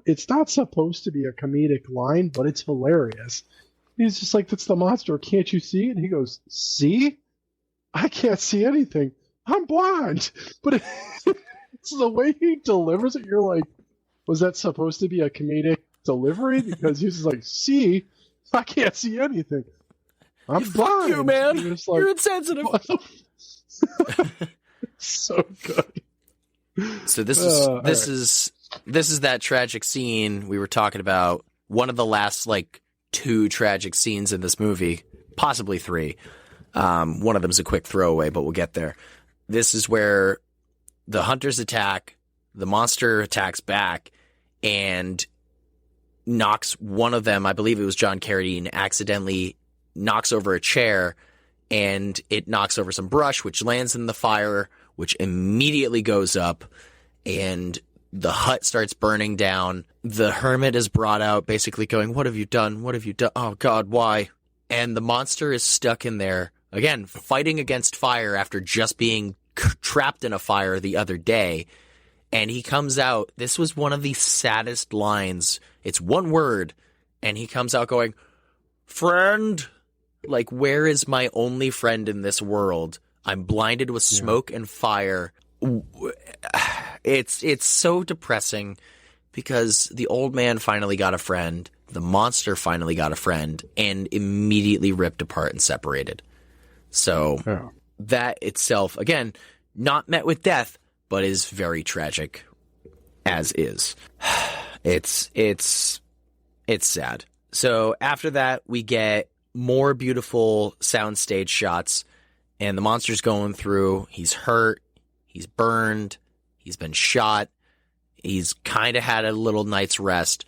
it's not supposed to be a comedic line, but it's hilarious. He's just like, that's the monster, can't you see? And he goes, see? I can't see anything. I'm blind. But it's the way he delivers it, you're like, was that supposed to be a comedic delivery? Because he's just like, see? I can't see anything. I'm blind. Fuck you, man. You're insensitive. So good. So this is that tragic scene we were talking about. One of the last like 2 tragic scenes in this movie, possibly 3. One of them is a quick throwaway, but we'll get there. This is where the hunters attack, the monster attacks back, and knocks one of them, I believe it was John Carradine, accidentally knocks over a chair, and it knocks over some brush, which lands in the fire, which immediately goes up, and the hut starts burning down. The hermit is brought out, basically going, what have you done? What have you done? Oh, God, why? And the monster is stuck in there, again, fighting against fire after just being trapped in a fire the other day. And he comes out. This was one of the saddest lines. It's one word, and he comes out going, friend. Like, where is my only friend in this world? I'm blinded with smoke and fire. It's so depressing because the old man finally got a friend, the monster finally got a friend, and immediately ripped apart and separated. So that itself, again, not met with death, but is very tragic as is. It's sad. So after that, we get more beautiful soundstage shots, and the monster's going through. He's hurt. He's burned. He's been shot. He's kind of had a little night's rest.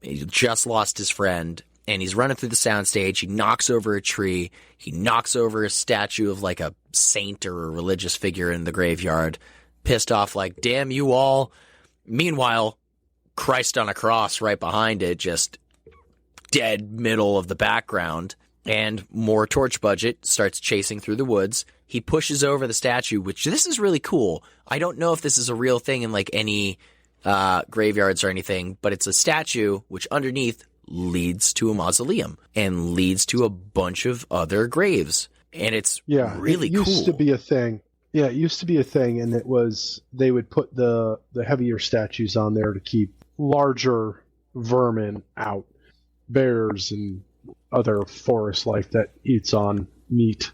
He just lost his friend, and he's running through the soundstage. He knocks over a tree. He knocks over a statue of like a saint or a religious figure in the graveyard. Pissed off, like, damn you all. Meanwhile, Christ on a cross right behind it, just dead middle of the background. And more torch budget starts chasing through the woods. He pushes over the statue, which this is really cool. I don't know if this is a real thing in like any graveyards or anything, but it's a statue which underneath leads to a mausoleum and leads to a bunch of other graves. And it's really cool. It used to be a thing. Yeah, it used to be a thing, and it was they would put the heavier statues on there to keep larger vermin out, bears and other forest life that eats on meat.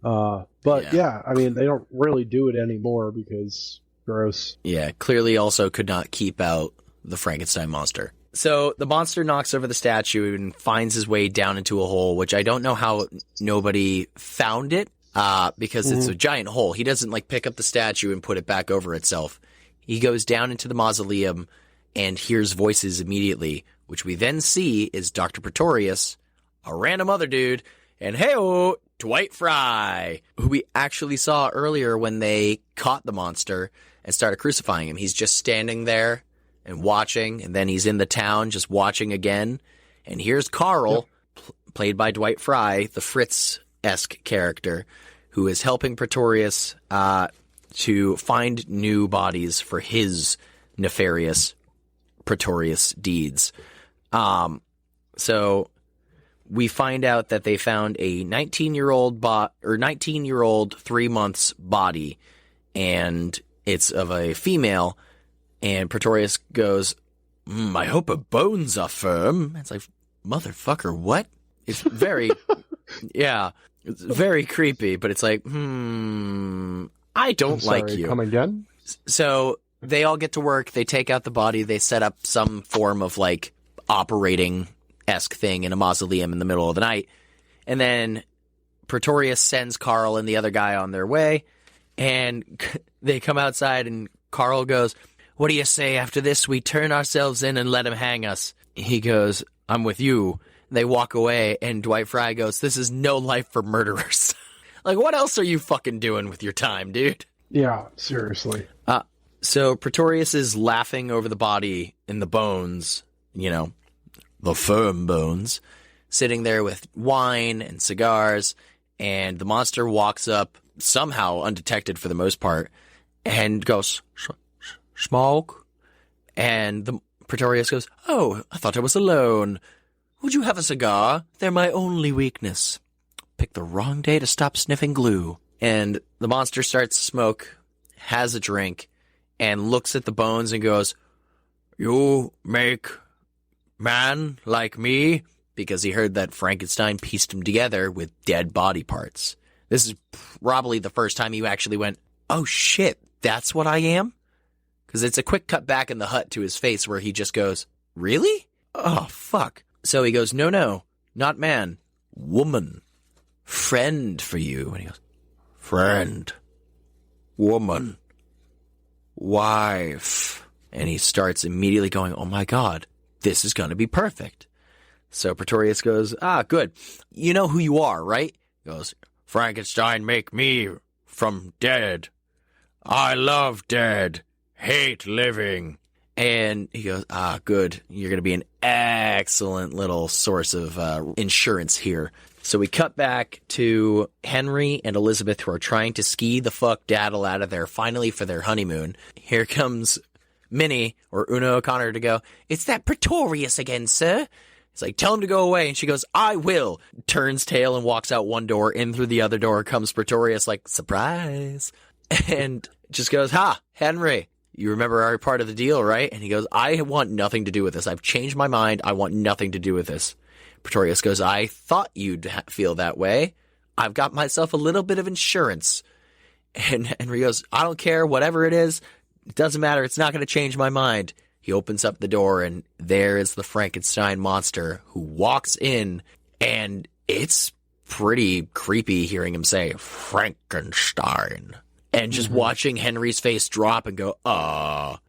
But I mean, they don't really do it anymore because gross. Yeah, clearly also could not keep out the Frankenstein monster. So the monster knocks over the statue and finds his way down into a hole, which I don't know how nobody found it, because it's a giant hole. He doesn't like pick up the statue and put it back over itself. He goes down into the mausoleum and hears voices immediately, which we then see is Dr. Pretorius, a random other dude, and hey-oh, Dwight Fry, who we actually saw earlier when they caught the monster and started crucifying him. He's just standing there and watching, and then he's in the town just watching again. And here's Carl, played by Dwight Fry, the Fritz-esque character, who is helping Pretorius to find new bodies for his nefarious Pretorius deeds. So we find out that they found a 19-year-old 3 months body, and it's of a female, and Pretorius goes, I hope her bones are firm. It's like, motherfucker, what? It's very, yeah, it's very creepy, but it's like, I don't like you. Come again? So they all get to work. They take out the body. They set up some form of like operating-esque thing in a mausoleum in the middle of the night. And then Pretorius sends Carl and the other guy on their way. And they come outside and Carl goes, what do you say after this? We turn ourselves in and let him hang us. He goes, I'm with you. They walk away and Dwight Fry goes, this is no life for murderers. Like, what else are you fucking doing with your time, dude? Yeah, seriously. So Pretorius is laughing over the body and the bones, you know, the firm bones, sitting there with wine and cigars, and the monster walks up, somehow undetected for the most part, and goes, smoke? And the Pretorius goes, oh, I thought I was alone. Would you have a cigar? They're my only weakness. Picked the wrong day to stop sniffing glue. And the monster starts to smoke, has a drink, and looks at the bones and goes, you make man like me? Because he heard that Frankenstein pieced him together with dead body parts. This is probably the first time you actually went, oh shit, that's what I am? Because it's a quick cut back in the hut to his face where he just goes, really? Oh, fuck. So he goes, no, not man, woman, friend for you. And he goes, friend, woman, wife. And he starts immediately going, oh my God, this is going to be perfect. So Pretorius goes, good. You know who you are, right? He goes, Frankenstein make me from dead. I love dead, hate living. And he goes, good. You're going to be an excellent little source of insurance here. So we cut back to Henry and Elizabeth, who are trying to ski the fuck daddle out of there finally for their honeymoon. Here comes Minnie, or Una O'Connor, to go, it's that Pretorius again, sir. It's like, tell him to go away. And she goes, I will. Turns tail and walks out one door. In through the other door comes Pretorius, like, surprise. And just goes, Henry, you remember our part of the deal, right? And he goes, I want nothing to do with this. I've changed my mind. I want nothing to do with this. Pretorius goes, I thought you'd feel that way. I've got myself a little bit of insurance. And Henry goes, I don't care, whatever it is. It doesn't matter. It's not going to change my mind. He opens up the door, and there is the Frankenstein monster who walks in, and it's pretty creepy hearing him say, Frankenstein. And just watching Henry's face drop and go,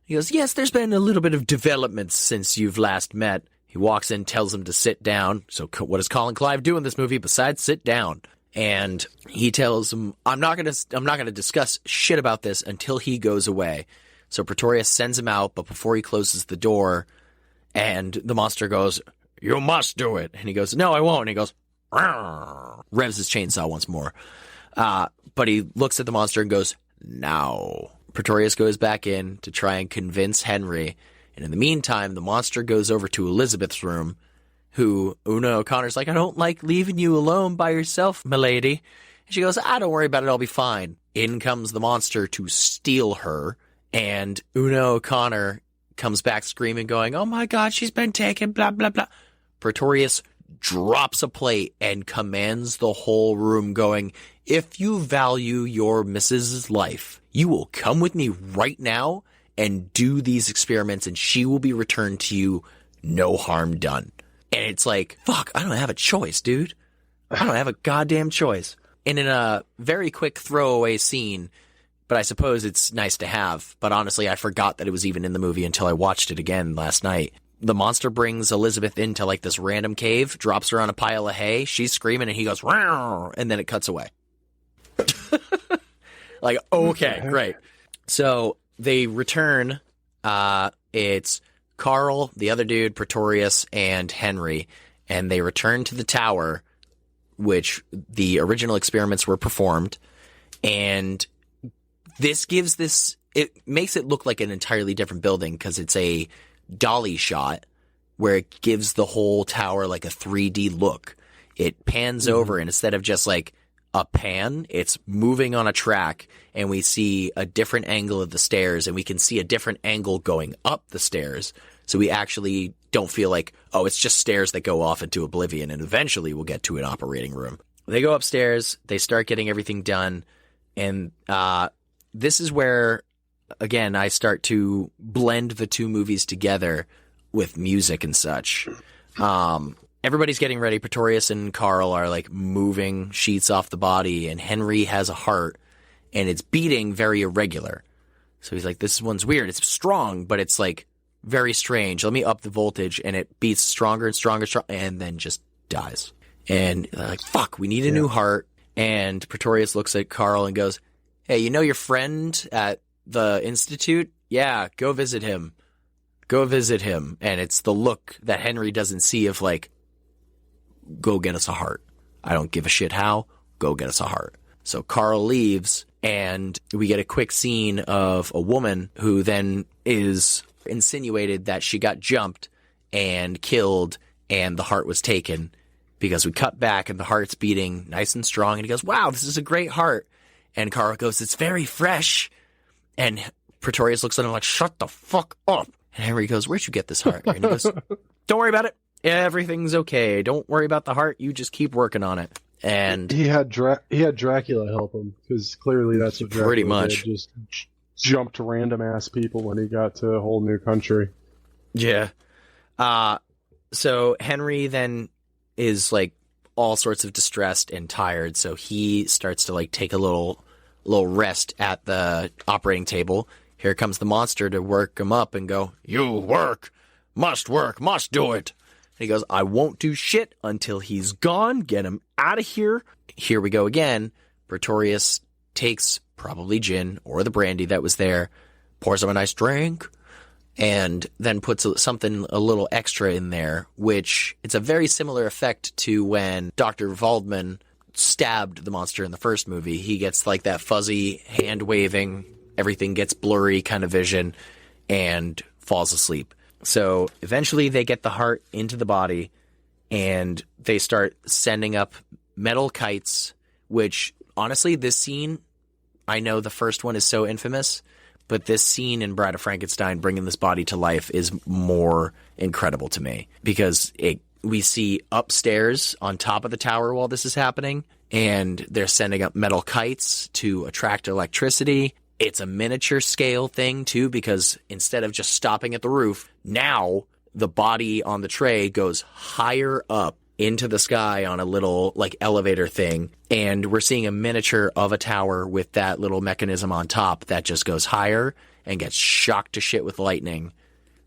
He goes, yes, there's been a little bit of development since you've last met. He walks in, tells him to sit down. So what does Colin Clive do in this movie besides sit down? And he tells him, I'm not going to discuss shit about this until he goes away. So Pretorius sends him out, but before he closes the door, and the monster goes, you must do it. And he goes, no, I won't. And he goes, revs his chainsaw once more. But he looks at the monster and goes, now. Pretorius goes back in to try and convince Henry. And in the meantime, the monster goes over to Elizabeth's room, who Una O'Connor's like, I don't like leaving you alone by yourself, milady. And she goes, don't worry about it. I'll be fine. In comes the monster to steal her. And Una O'Connor comes back screaming, going, oh my God, she's been taken, blah, blah, blah. Pretorius drops a plate and commands the whole room, going, if you value your missus's life, you will come with me right now and do these experiments, and she will be returned to you, no harm done. And it's like, fuck, I don't have a choice, dude. I don't have a goddamn choice. And in a very quick throwaway scene, but I suppose it's nice to have, but honestly, I forgot that it was even in the movie until I watched it again last night. The monster brings Elizabeth into like this random cave, drops her on a pile of hay, she's screaming, and he goes, "Row," and then it cuts away. Like, okay, great. So they return, it's Carl, the other dude, Pretorius, and Henry, and they return to the tower, which the original experiments were performed, and it makes it look like an entirely different building because it's a dolly shot where it gives the whole tower like a 3D look. It pans over, and instead of just like a pan. It's moving on a track, and we see a different angle of the stairs, and we can see a different angle going up the stairs. So we actually don't feel like, oh, it's just stairs that go off into oblivion, and eventually we'll get to an operating room. They go upstairs, they start getting everything done, and this is where, again, I start to blend the two movies together with music and such. Everybody's getting ready. Pretorius and Carl are like moving sheets off the body, and Henry has a heart, and it's beating very irregular. So he's like, this one's weird. It's strong, but it's like very strange. Let me up the voltage, and it beats stronger and stronger, and then just dies. And they're like, fuck, we need a new heart. And Pretorius looks at Carl and goes, hey, you know your friend at the Institute? Yeah, go visit him. Go visit him. And it's the look that Henry doesn't see of like, go get us a heart. I don't give a shit how. Go get us a heart. So Carl leaves, and we get a quick scene of a woman who then is insinuated that she got jumped and killed, and the heart was taken, because we cut back and the heart's beating nice and strong, and he goes, wow, this is a great heart. And Carl goes, it's very fresh. And Pretorius looks at him like, shut the fuck up. And Henry goes, where'd you get this heart? And he goes, don't worry about it. Everything's okay. Don't worry about the heart. You just keep working on it. And he had Dracula help him, because clearly that's what Dracula pretty much did. Just jumped random ass people when he got to a whole new country. Yeah. So Henry then is like all sorts of distressed and tired. So he starts to like take a little rest at the operating table. Here comes the monster to work him up and go, you work, must do it. And he goes, I won't do shit until he's gone. Get him out of here. Here we go again. Pretorius takes probably gin or the brandy that was there, pours him a nice drink, and then puts something a little extra in there, which it's a very similar effect to when Dr. Waldman stabbed the monster in the first movie. He gets like that fuzzy hand waving, everything gets blurry kind of vision, and falls asleep. So eventually they get the heart into the body, and they start sending up metal kites, which honestly, this scene, I know the first one is so infamous, but this scene in Bride of Frankenstein bringing this body to life is more incredible to me, because we see upstairs on top of the tower while this is happening, and they're sending up metal kites to attract electricity. It's a miniature scale thing, too, because instead of just stopping at the roof, now the body on the tray goes higher up into the sky on a little, like, elevator thing. And we're seeing a miniature of a tower with that little mechanism on top that just goes higher and gets shocked to shit with lightning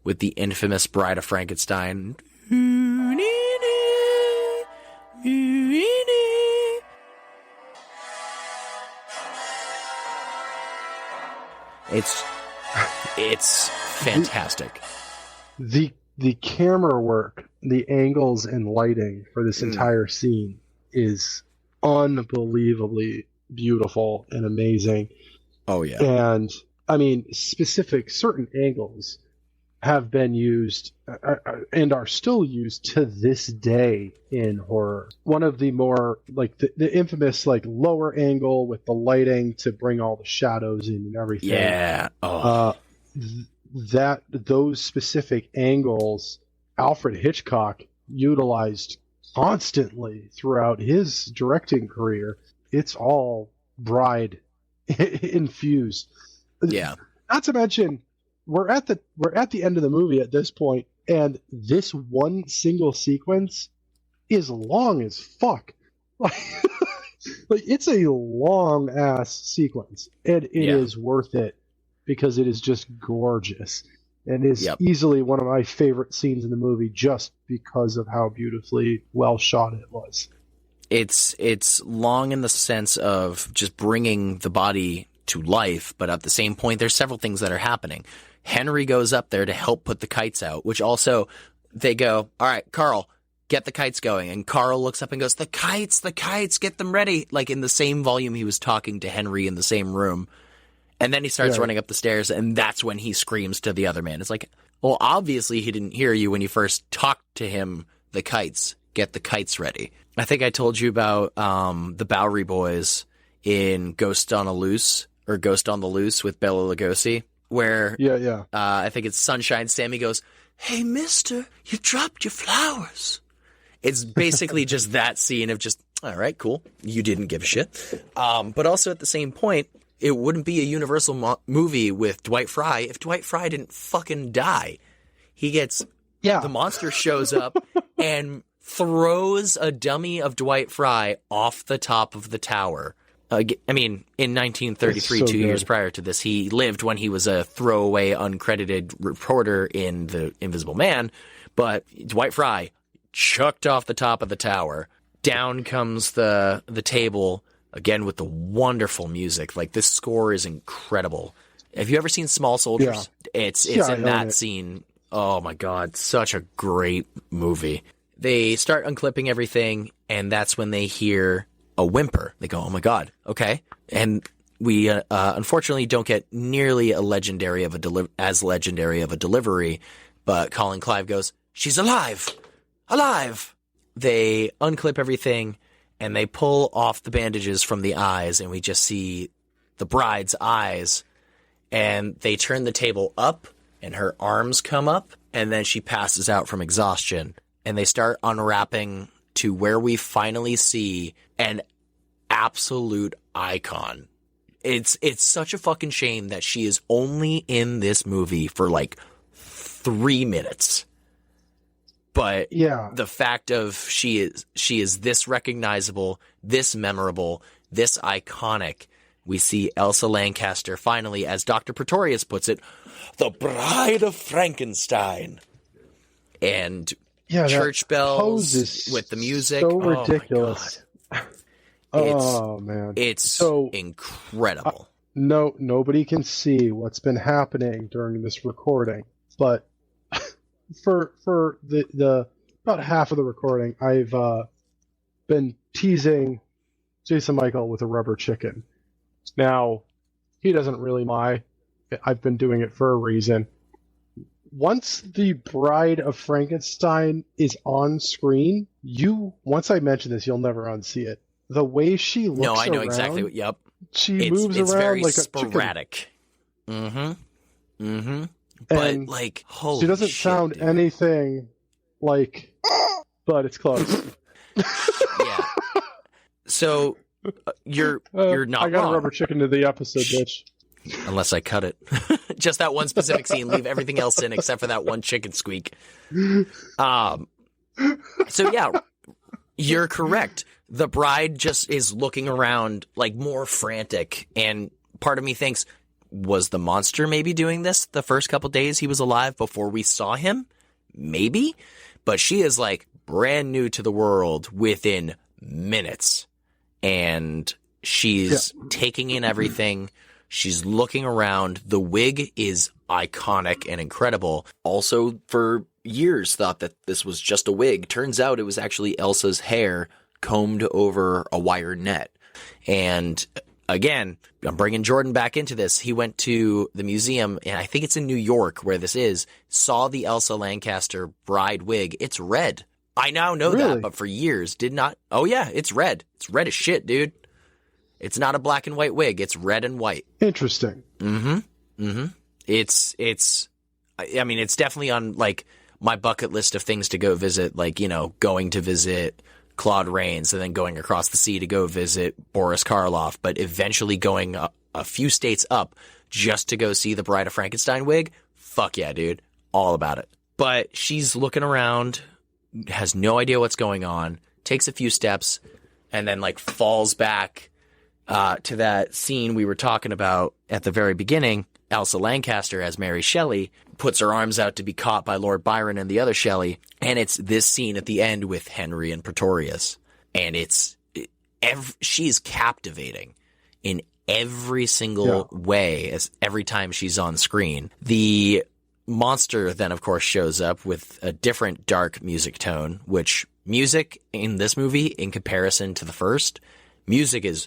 with the infamous Bride of Frankenstein. It's fantastic. The camera work, the angles and lighting for this entire scene is unbelievably beautiful and amazing. Oh yeah. And I mean, certain angles have been used and are still used to this day in horror. One of the more like the infamous like lower angle with the lighting to bring all the shadows in and everything. Yeah. Oh. Those specific angles Alfred Hitchcock utilized constantly throughout his directing career. It's all Bride infused. Yeah. Not to mention, we're at the end of the movie at this point, and this one single sequence is long as fuck. Like it's a long ass sequence, and it is worth it because it is just gorgeous and is easily one of my favorite scenes in the movie just because of how beautifully well shot it was. It's long in the sense of just bringing the body to life, but at the same point, there's several things that are happening. Henry goes up there to help put the kites out, which also they go, all right, Carl, get the kites going. And Carl looks up and goes, the kites, get them ready. Like in the same volume he was talking to Henry in the same room. And then he starts running up the stairs, and that's when he screams to the other man. It's like, well, obviously he didn't hear you when you first talked to him, the kites. get the kites ready. I think I told you about the Bowery Boys in Ghost on the Loose with Bela Lugosi, where I think it's Sunshine Sammy goes, "Hey, mister, you dropped your flowers." It's basically just that scene of just, all right, cool. You didn't give a shit. But also at the same point, it wouldn't be a Universal movie with Dwight Fry if Dwight Fry didn't fucking die. He gets, the monster shows up and throws a dummy of Dwight Fry off the top of the tower. I mean, in 1933, 2 years prior to this, he lived when he was a throwaway, uncredited reporter in The Invisible Man. But Dwight Fry chucked off the top of the tower. Down comes the table, again with the wonderful music. Like, this score is incredible. Have you ever seen Small Soldiers? Yeah. It's in that scene. Oh my God, such a great movie. They start unclipping everything, and that's when they hear a whimper. They go, oh my God, okay. And we unfortunately don't get nearly as legendary of a delivery, but Colin Clive goes, "She's alive! Alive!" They unclip everything, and they pull off the bandages from the eyes, and we just see the bride's eyes, and they turn the table up, and her arms come up, and then she passes out from exhaustion, and they start unwrapping to where we finally see an absolute icon. It's such a fucking shame that she is only in this movie for like 3 minutes. But the fact of she is this recognizable, this memorable, this iconic. We see Elsa Lanchester finally, as Dr. Pretorius puts it, the bride of Frankenstein. And church bells with the music. So ridiculous. Man. It's so incredible. Nobody can see what's been happening during this recording, but for the about half of the recording, I've been teasing Jason Michael with a rubber chicken. Now, he doesn't really mind. I've been doing it for a reason. Once the Bride of Frankenstein is on screen, once I mention this, you'll never unsee it. The way she looks around. No, I know exactly what, yep. She moves around very like a sporadic. Chicken. Mm-hmm. But, like, holy shit, she doesn't sound dude. anything like, but it's close. Yeah. So, you're not I got wrong. a rubber chicken to the episode, bitch. Unless I cut it. Just that one specific scene, leave everything else in except for that one chicken squeak. So yeah, you're correct. The bride just is looking around like more frantic, and part of me thinks, was the monster maybe doing this the first couple days he was alive before we saw him? Maybe. But she is like brand new to the world within minutes. And she's taking in everything. She's looking around. The wig is iconic and incredible. Also, for years, thought that this was just a wig. Turns out it was actually Elsa's hair combed over a wire net. And again, I'm bringing Jordan back into this. He went to the museum, and I think it's in New York where this is, saw the Elsa Lanchester bride wig. It's red. I now know that, but for years did not. Oh yeah, it's red. It's red as shit, dude. It's not a black and white wig. It's red and white. Interesting. It's I mean, it's definitely on like my bucket list of things to go visit, like, you know, going to visit Claude Rains and then going across the sea to go visit Boris Karloff, but eventually going a few states up just to go see the Bride of Frankenstein wig. Fuck yeah, dude. All about it. But she's looking around, has no idea what's going on, takes a few steps, and then like falls back to that scene we were talking about at the very beginning. Elsa Lanchester as Mary Shelley puts her arms out to be caught by Lord Byron and the other Shelley. And it's this scene at the end with Henry and Pretorius. And she's captivating in every single way as every time she's on screen. The monster then, of course, shows up with a different dark music tone, which music in this movie, in comparison to the first, music is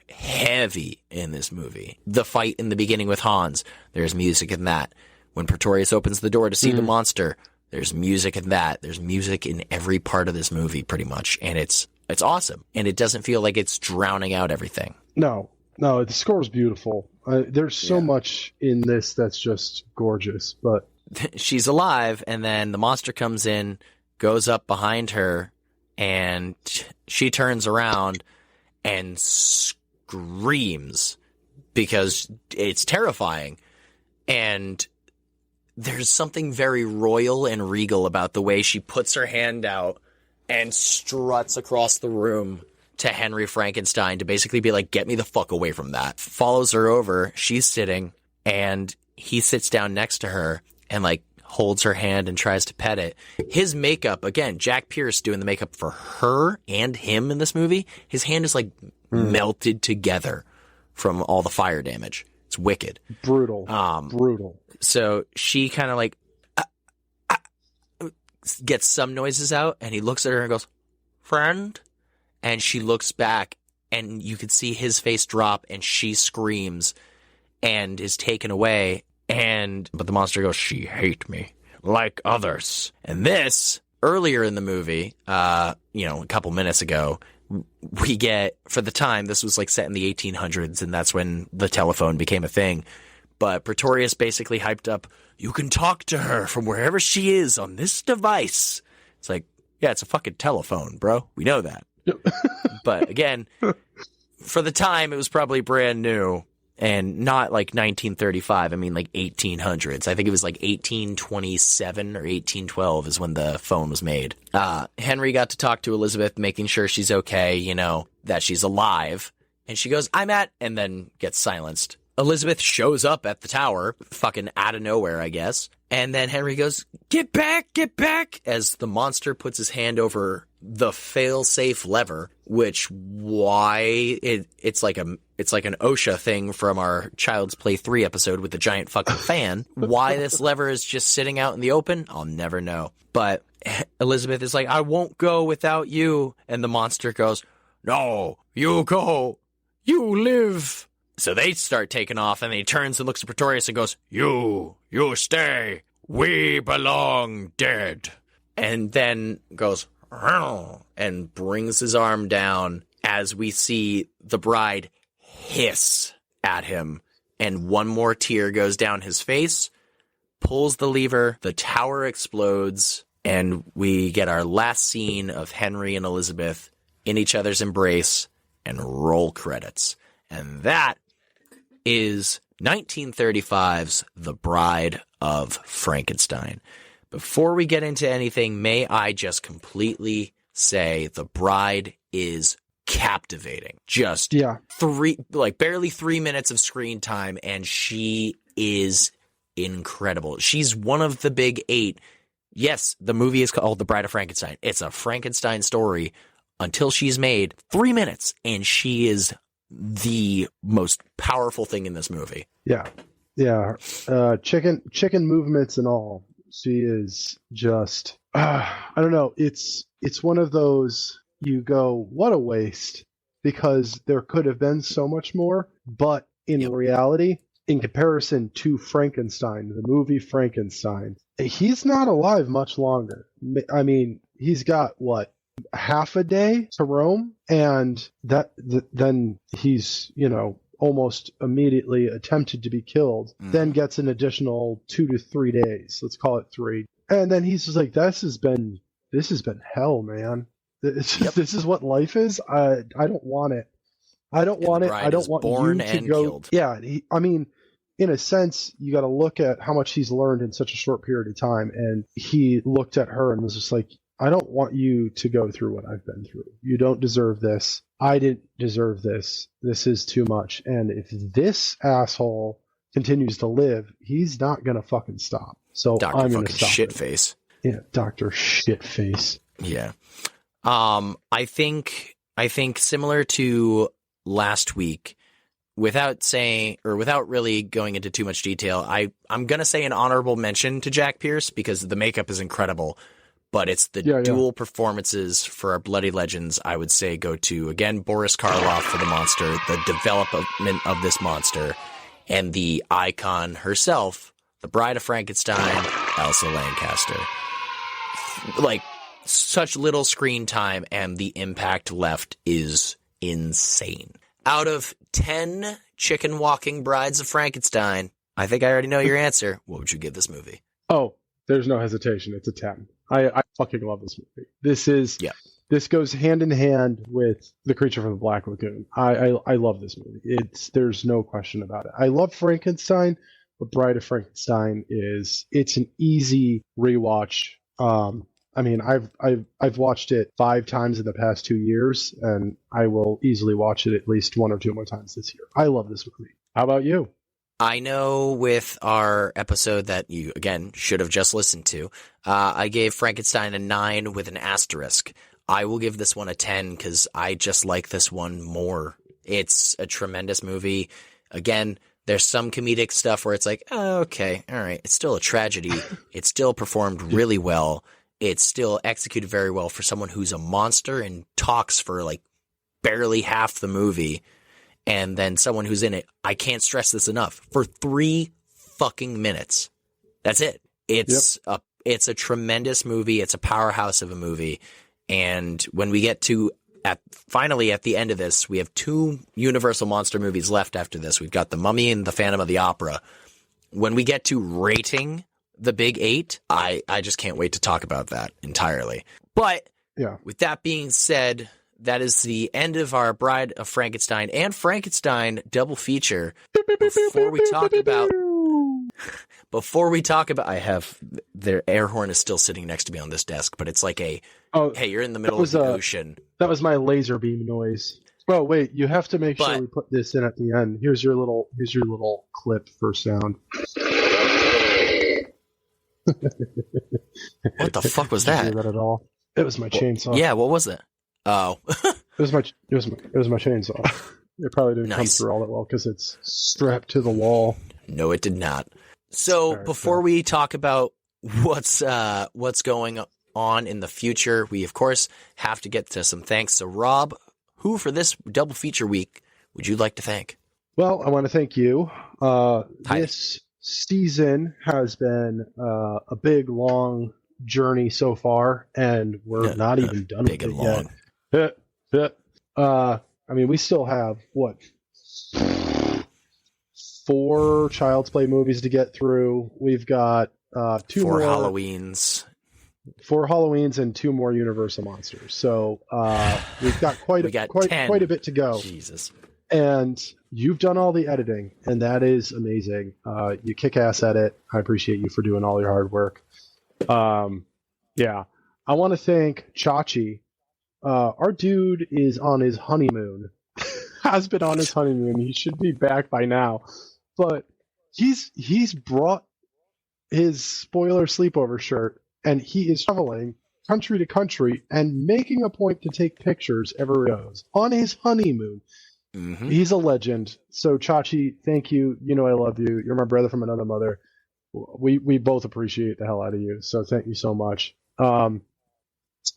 heavy in this movie. The fight in the beginning with Hans, there's music in that. When Pretorius opens the door to see the monster, There's music in that. There's music in every part of this movie pretty much. And it's awesome. And it doesn't feel like it's drowning out everything. No, the score is beautiful. There's so much in this that's just gorgeous. But she's alive, and then the monster comes in, goes up behind her, and she turns around and screams because it's terrifying. And there's something very royal and regal about the way she puts her hand out and struts across the room to Henry Frankenstein to basically be like, get me the fuck away from that. Follows her over. She's sitting, and he sits down next to her and like holds her hand and tries to pet it. His makeup, again, Jack Pierce doing the makeup for her and him in this movie. His hand is like melted together from all the fire damage. It's wicked. Brutal. Brutal. So she kind of like gets some noises out, and he looks at her and goes, friend? And she looks back, and you can see his face drop, and she screams and is taken away. But the monster goes, she hate me like others. And this, earlier in the movie, a couple minutes ago, we get, for the time, this was like set in the 1800s, and that's when the telephone became a thing. But Pretorius basically hyped up, you can talk to her from wherever she is on this device. It's like, yeah, it's a fucking telephone, bro. We know that. But again, for the time, it was probably brand new and not like 1935. I mean, like 1800s. I think it was like 1827 or 1812 is when the phone was made. Henry got to talk to Elizabeth, making sure she's okay, that she's alive. And she goes, I'm at, and then gets silenced. Elizabeth shows up at the tower, fucking out of nowhere, I guess. And then Henry goes, get back, as the monster puts his hand over the fail-safe lever, which it's like an OSHA thing from our Child's Play 3 episode with the giant fucking fan. Why this lever is just sitting out in the open, I'll never know. But Elizabeth is like, I won't go without you. And the monster goes, no, you go, you live. So they start taking off, and he turns and looks at Pretorius and goes, you stay. We belong dead. And then goes, and brings his arm down as we see the bride hiss at him. And one more tear goes down his face, pulls the lever, the tower explodes, and we get our last scene of Henry and Elizabeth in each other's embrace and roll credits. And that is 1935's The Bride of Frankenstein. Before we get into anything, may I just completely say The Bride is captivating. Just barely 3 minutes of screen time, and she is incredible. She's one of the big 8. Yes, the movie is called The Bride of Frankenstein. It's a Frankenstein story until she's made 3 minutes, and she is the most powerful thing in this movie. Yeah. Chicken movements and all. She is just, I don't know. It's one of those, you go, what a waste, because there could have been so much more. But in reality, in comparison to Frankenstein, the movie Frankenstein, he's not alive much longer. I mean, he's got half a day to roam, and then he's almost immediately attempted to be killed, then gets an additional 2 to 3 days, let's call it 3, and then he's just like, this has been hell, man. This is what life is. I don't want it. I don't want it. I don't want you to go killed. Yeah, I mean, in a sense, you got to look at how much he's learned in such a short period of time, and he looked at her and was just like, I don't want you to go through what I've been through. You don't deserve this. I didn't deserve this. This is too much. And if this asshole continues to live, he's not going to fucking stop. So I'm going to stop. Shitface. Yeah, Dr. Shitface. Yeah. I think similar to last week, without really going into too much detail, I'm going to say an honorable mention to Jack Pierce because the makeup is incredible. But it's the dual performances for our Bloody Legends, I would say, go to, again, Boris Karloff for the monster, the development of this monster, and the icon herself, the Bride of Frankenstein, Elsa Lancaster. like such little screen time, and the impact left is insane. Out of 10 chicken walking brides of Frankenstein, I think I already know your answer. What would you give this movie? Oh, there's no hesitation. It's a 10. I fucking love this movie. This goes hand in hand with The Creature from the Black Lagoon. I love this movie. There's no question about it. I love Frankenstein, but Bride of Frankenstein it's an easy rewatch. I mean, I've watched it 5 times in the past 2 years, and I will easily watch it at least 1 or 2 more times this year. I love this movie. How about you? I know with our episode that you, again, should have just listened to, I gave Frankenstein a 9 with an asterisk. I will give this one a 10 because I just like this one more. It's a tremendous movie. Again, there's some comedic stuff where it's like, oh, okay, all right. It's still a tragedy. It's still performed really well. It's still executed very well for someone who's a monster and talks for like barely half the movie. And then someone who's in it, I can't stress this enough, for 3 fucking minutes. That's it. It's a tremendous movie. It's a powerhouse of a movie. And when we get to finally at the end of this, we have 2 Universal monster movies left after this. We've got The Mummy and The Phantom of the Opera. When we get to rating the Big 8, I just can't wait to talk about that entirely. But with that being said, that is the end of our Bride of Frankenstein and Frankenstein double feature. Before we talk about, I have their air horn is still sitting next to me on this desk, but it's like hey, you're in the middle of the ocean. That was my laser beam noise. Oh wait, you have to make sure we put this in at the end. Here's your little clip for sound. What the fuck was that? Did you hear that at all? It was my chainsaw. Yeah, what was it? Oh, it was my chainsaw. It probably didn't come through all that well because it's strapped to the wall. No, it did not. So before we talk about what's going on in the future, we of course have to get to some thanks. So Rob, who for this double feature week would you like to thank? Well, I want to thank you. This season has been a big, long journey so far, and we're not even done with it yet. I mean, we still have, 4 Child's Play movies to get through. We've got 2 4 more Halloweens. 4 Halloweens and 2 more Universal monsters. So we've got quite a bit to go. Jesus. And you've done all the editing, and that is amazing. You kick ass at it. I appreciate you for doing all your hard work. I want to thank Chachi. Our dude is on his honeymoon. Has been on his honeymoon. He should be back by now. But he's brought his spoiler sleepover shirt, and he is traveling country to country and making a point to take pictures everywhere he goes on his honeymoon. Mm-hmm. He's a legend. So Chachi, thank you. You know I love you. You're my brother from another mother. We both appreciate the hell out of you. So thank you so much. I,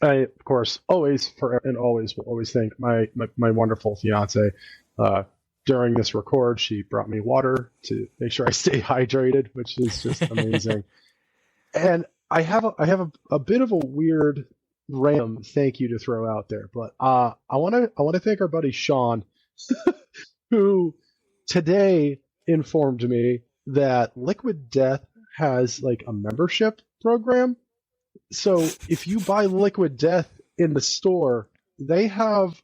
of course, always will always thank my wonderful fiance. During this record, she brought me water to make sure I stay hydrated, which is just amazing. And I have a bit of a weird random thank you to throw out there, but I want to thank our buddy Sean, who today informed me that Liquid Death has like a membership program. So if you buy Liquid Death in the store, they have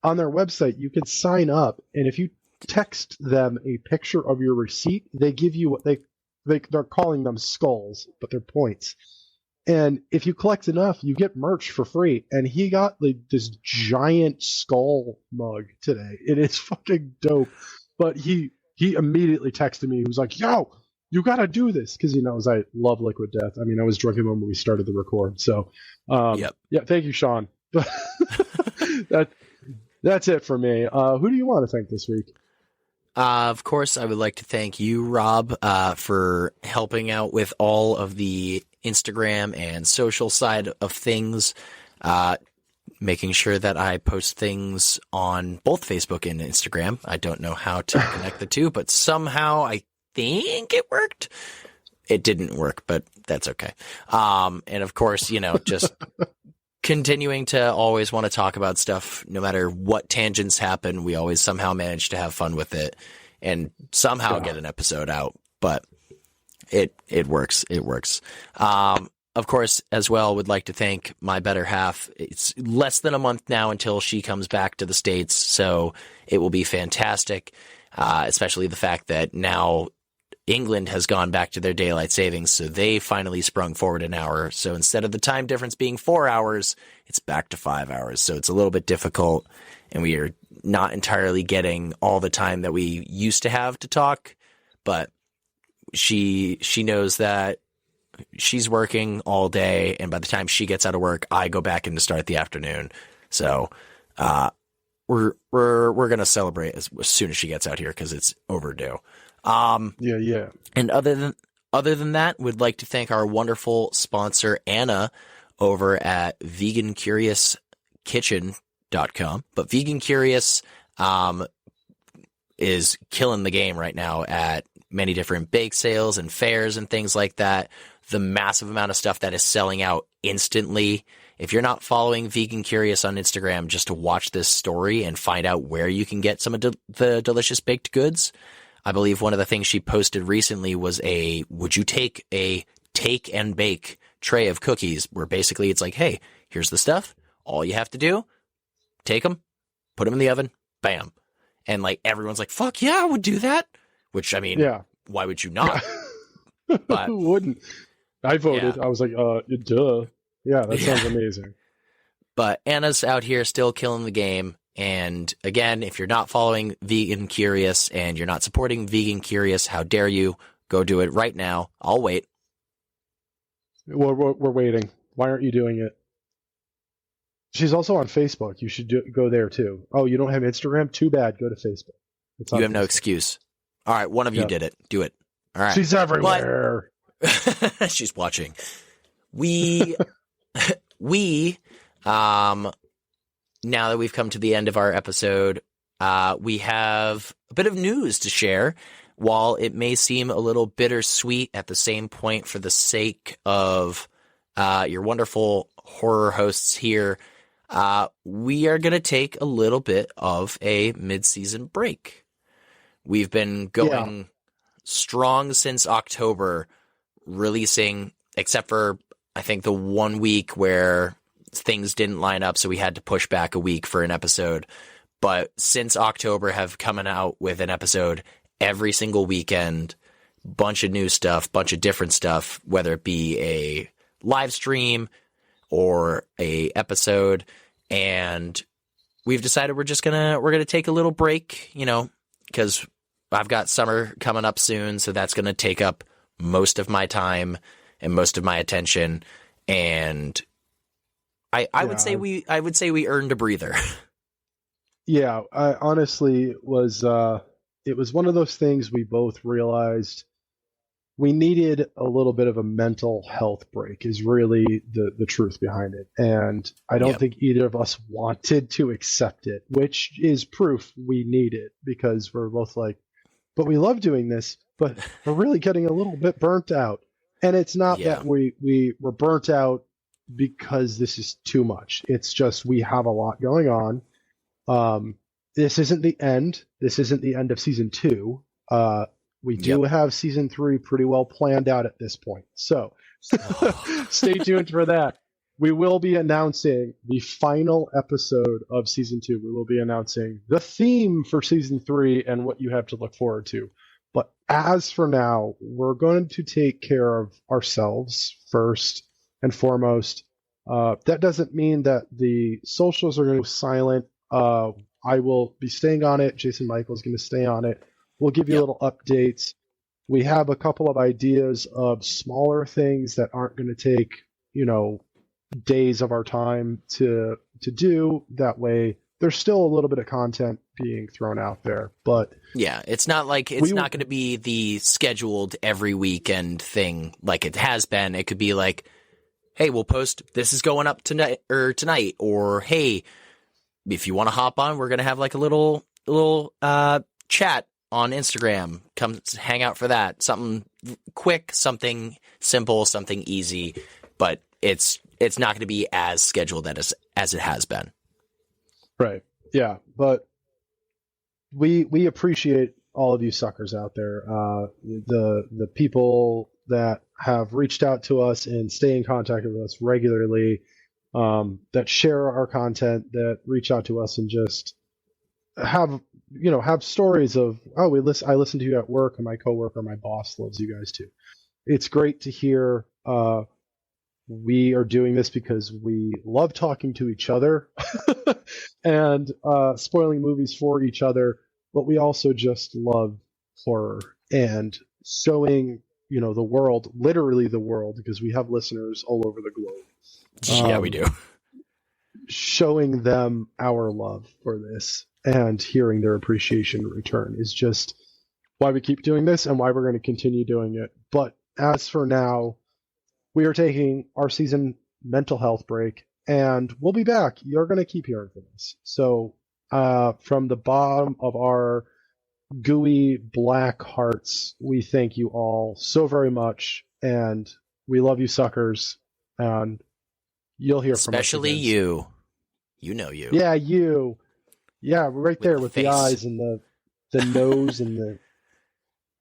on their website, you can sign up, and if you text them a picture of your receipt, they give you what they're calling them skulls, but they're points. And if you collect enough, you get merch for free. And he got like this giant skull mug today. It is fucking dope. But he immediately texted me. He was like, "Yo, you got to do this," because he knows I love Liquid Death. I mean, I was drinking one when we started the record. So, yeah, thank you, Sean. That's it for me. Who do you want to thank this week? Of course, I would like to thank you, Rob, for helping out with all of the Instagram and social side of things, making sure that I post things on both Facebook and Instagram. I don't know how to connect the two, but somehow I think it worked. It didn't work, but that's okay. And of course, just continuing to always want to talk about stuff, no matter what tangents happen, we always somehow manage to have fun with it and somehow get an episode out. But it works. It works. Of course, as well, would like to thank my better half. It's less than a month now until she comes back to the States, so it will be fantastic, especially the fact that now England has gone back to their daylight savings, so they finally sprung forward an hour. So instead of the time difference being 4 hours, it's back to 5 hours. So it's a little bit difficult, and we are not entirely getting all the time that we used to have to talk, but she knows that she's working all day, and by the time she gets out of work, I go back in to start the afternoon. So we're gonna celebrate as soon as she gets out here because it's overdue. Yeah. And other than that, we'd like to thank our wonderful sponsor Anna over at VeganCuriousKitchen.com. But Vegan Curious is killing the game right now at many different bake sales and fairs and things like that. The massive amount of stuff that is selling out instantly. If you're not following Vegan Curious on Instagram just to watch this story and find out where you can get some of the delicious baked goods, I believe one of the things she posted recently was would you take a take and bake tray of cookies, where basically it's like, hey, here's the stuff. All you have to do, take them, put them in the oven, bam. And like everyone's like, fuck yeah, I would do that. Which, I mean, why would you not? But who wouldn't? I voted. Yeah. I was like, duh. Yeah, that sounds amazing. But Anna's out here still killing the game. And again, if you're not following Vegan Curious and you're not supporting Vegan Curious, how dare you? Go do it right now. I'll wait. We're waiting. Why aren't you doing it? She's also on Facebook. You should go there too. Oh, you don't have Instagram? Too bad. Go to Facebook. You have no excuse. All right, one of you did it. Do it. All right. She's everywhere. She's watching. We now that we've come to the end of our episode, we have a bit of news to share. While it may seem a little bittersweet at the same point for the sake of your wonderful horror hosts here, we are going to take a little bit of a mid-season break. We've been going strong since October, releasing, except for, I think, the 1 week where things didn't line up, so we had to push back a week for an episode. But since October, have coming out with an episode every single weekend, bunch of new stuff, bunch of different stuff, whether it be a live stream or a episode. And we've decided we're gonna take a little break, because I've got summer coming up soon, so that's gonna take up most of my time and most of my attention. And I would say we earned a breather. Yeah, I honestly was. It was one of those things we both realized we needed a little bit of a mental health break is really the truth behind it. And I don't think either of us wanted to accept it, which is proof we need it, because we're both like, but we love doing this, but we're really getting a little bit burnt out. And it's not that we were burnt out because this is too much. It's just we have a lot going on. This isn't the end. This isn't the end of season 2. We do have season 3 pretty well planned out at this point. So stay tuned for that. We will be announcing the final episode of season 2. We will be announcing the theme for season 3 and what you have to look forward to. But as for now, we're going to take care of ourselves first and foremost. That doesn't mean that the socials are going to go silent. I will be staying on it. Jason Michael is going to stay on it. We'll give you little updates. We have a couple of ideas of smaller things that aren't going to take, days of our time to do. That way, there's still a little bit of content being thrown out there. But yeah, it's not like it's not going to be the scheduled every weekend thing like it has been. It could be like, hey, we'll post this is going up tonight, or hey, if you want to hop on, we're going to have like a little chat on Instagram. Come hang out for that. Something quick, something simple, something easy, but it's not going to be as scheduled as it has been. Right. Yeah, but we appreciate all of you suckers out there. The people that have reached out to us and stay in contact with us regularly, that share our content, that reach out to us and just have stories of, I listen to you at work, and my coworker, my boss loves you guys too. It's great to hear. We are doing this because we love talking to each other and spoiling movies for each other, but we also just love horror and showing, the world, literally the world, because we have listeners all over the globe. Yeah, we do. Showing them our love for this and hearing their appreciation in return is just why we keep doing this and why we're going to continue doing it. But as for now, we are taking our season mental health break, and we'll be back. You're going to keep hearing from us. So from the bottom of our gooey black hearts, we thank you all so very much, and we love you suckers, and you'll hear from us. Especially you. You know you. Yeah, you. Yeah, right there with the face. eyes and the nose and the...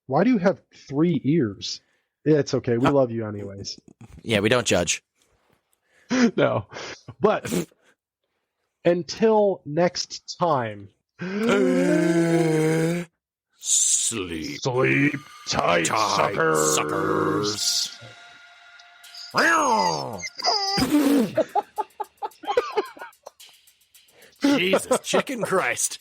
Why do you have 3 ears? It's okay. We love you anyways. Yeah, we don't judge. No. But until next time. Sleep tight, suckers. Jesus, chicken Christ.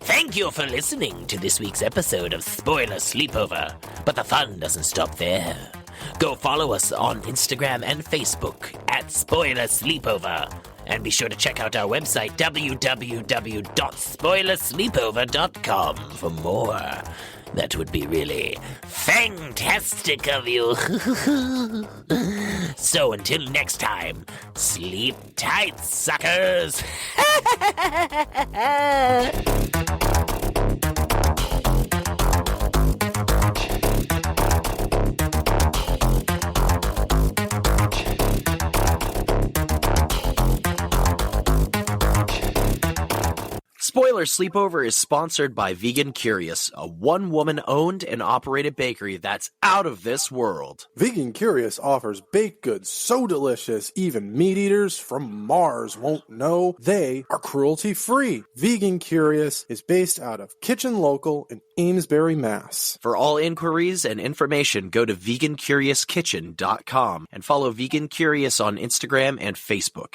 Thank you for listening to this week's episode of Spoiler Sleepover. But the fun doesn't stop there. Go follow us on Instagram and Facebook at Spoiler Sleepover. And be sure to check out our website, www.spoilersleepover.com, for more. That would be really fantastic of you. So until next time, sleep tight, suckers. Spoiler Sleepover is sponsored by Vegan Curious, a one-woman owned and operated bakery that's out of this world. Vegan Curious offers baked goods so delicious even meat eaters from Mars won't know they are cruelty-free. Vegan Curious is based out of Kitchen Local in Amesbury, Mass. For all inquiries and information, go to vegancuriouskitchen.com and follow Vegan Curious on Instagram and Facebook.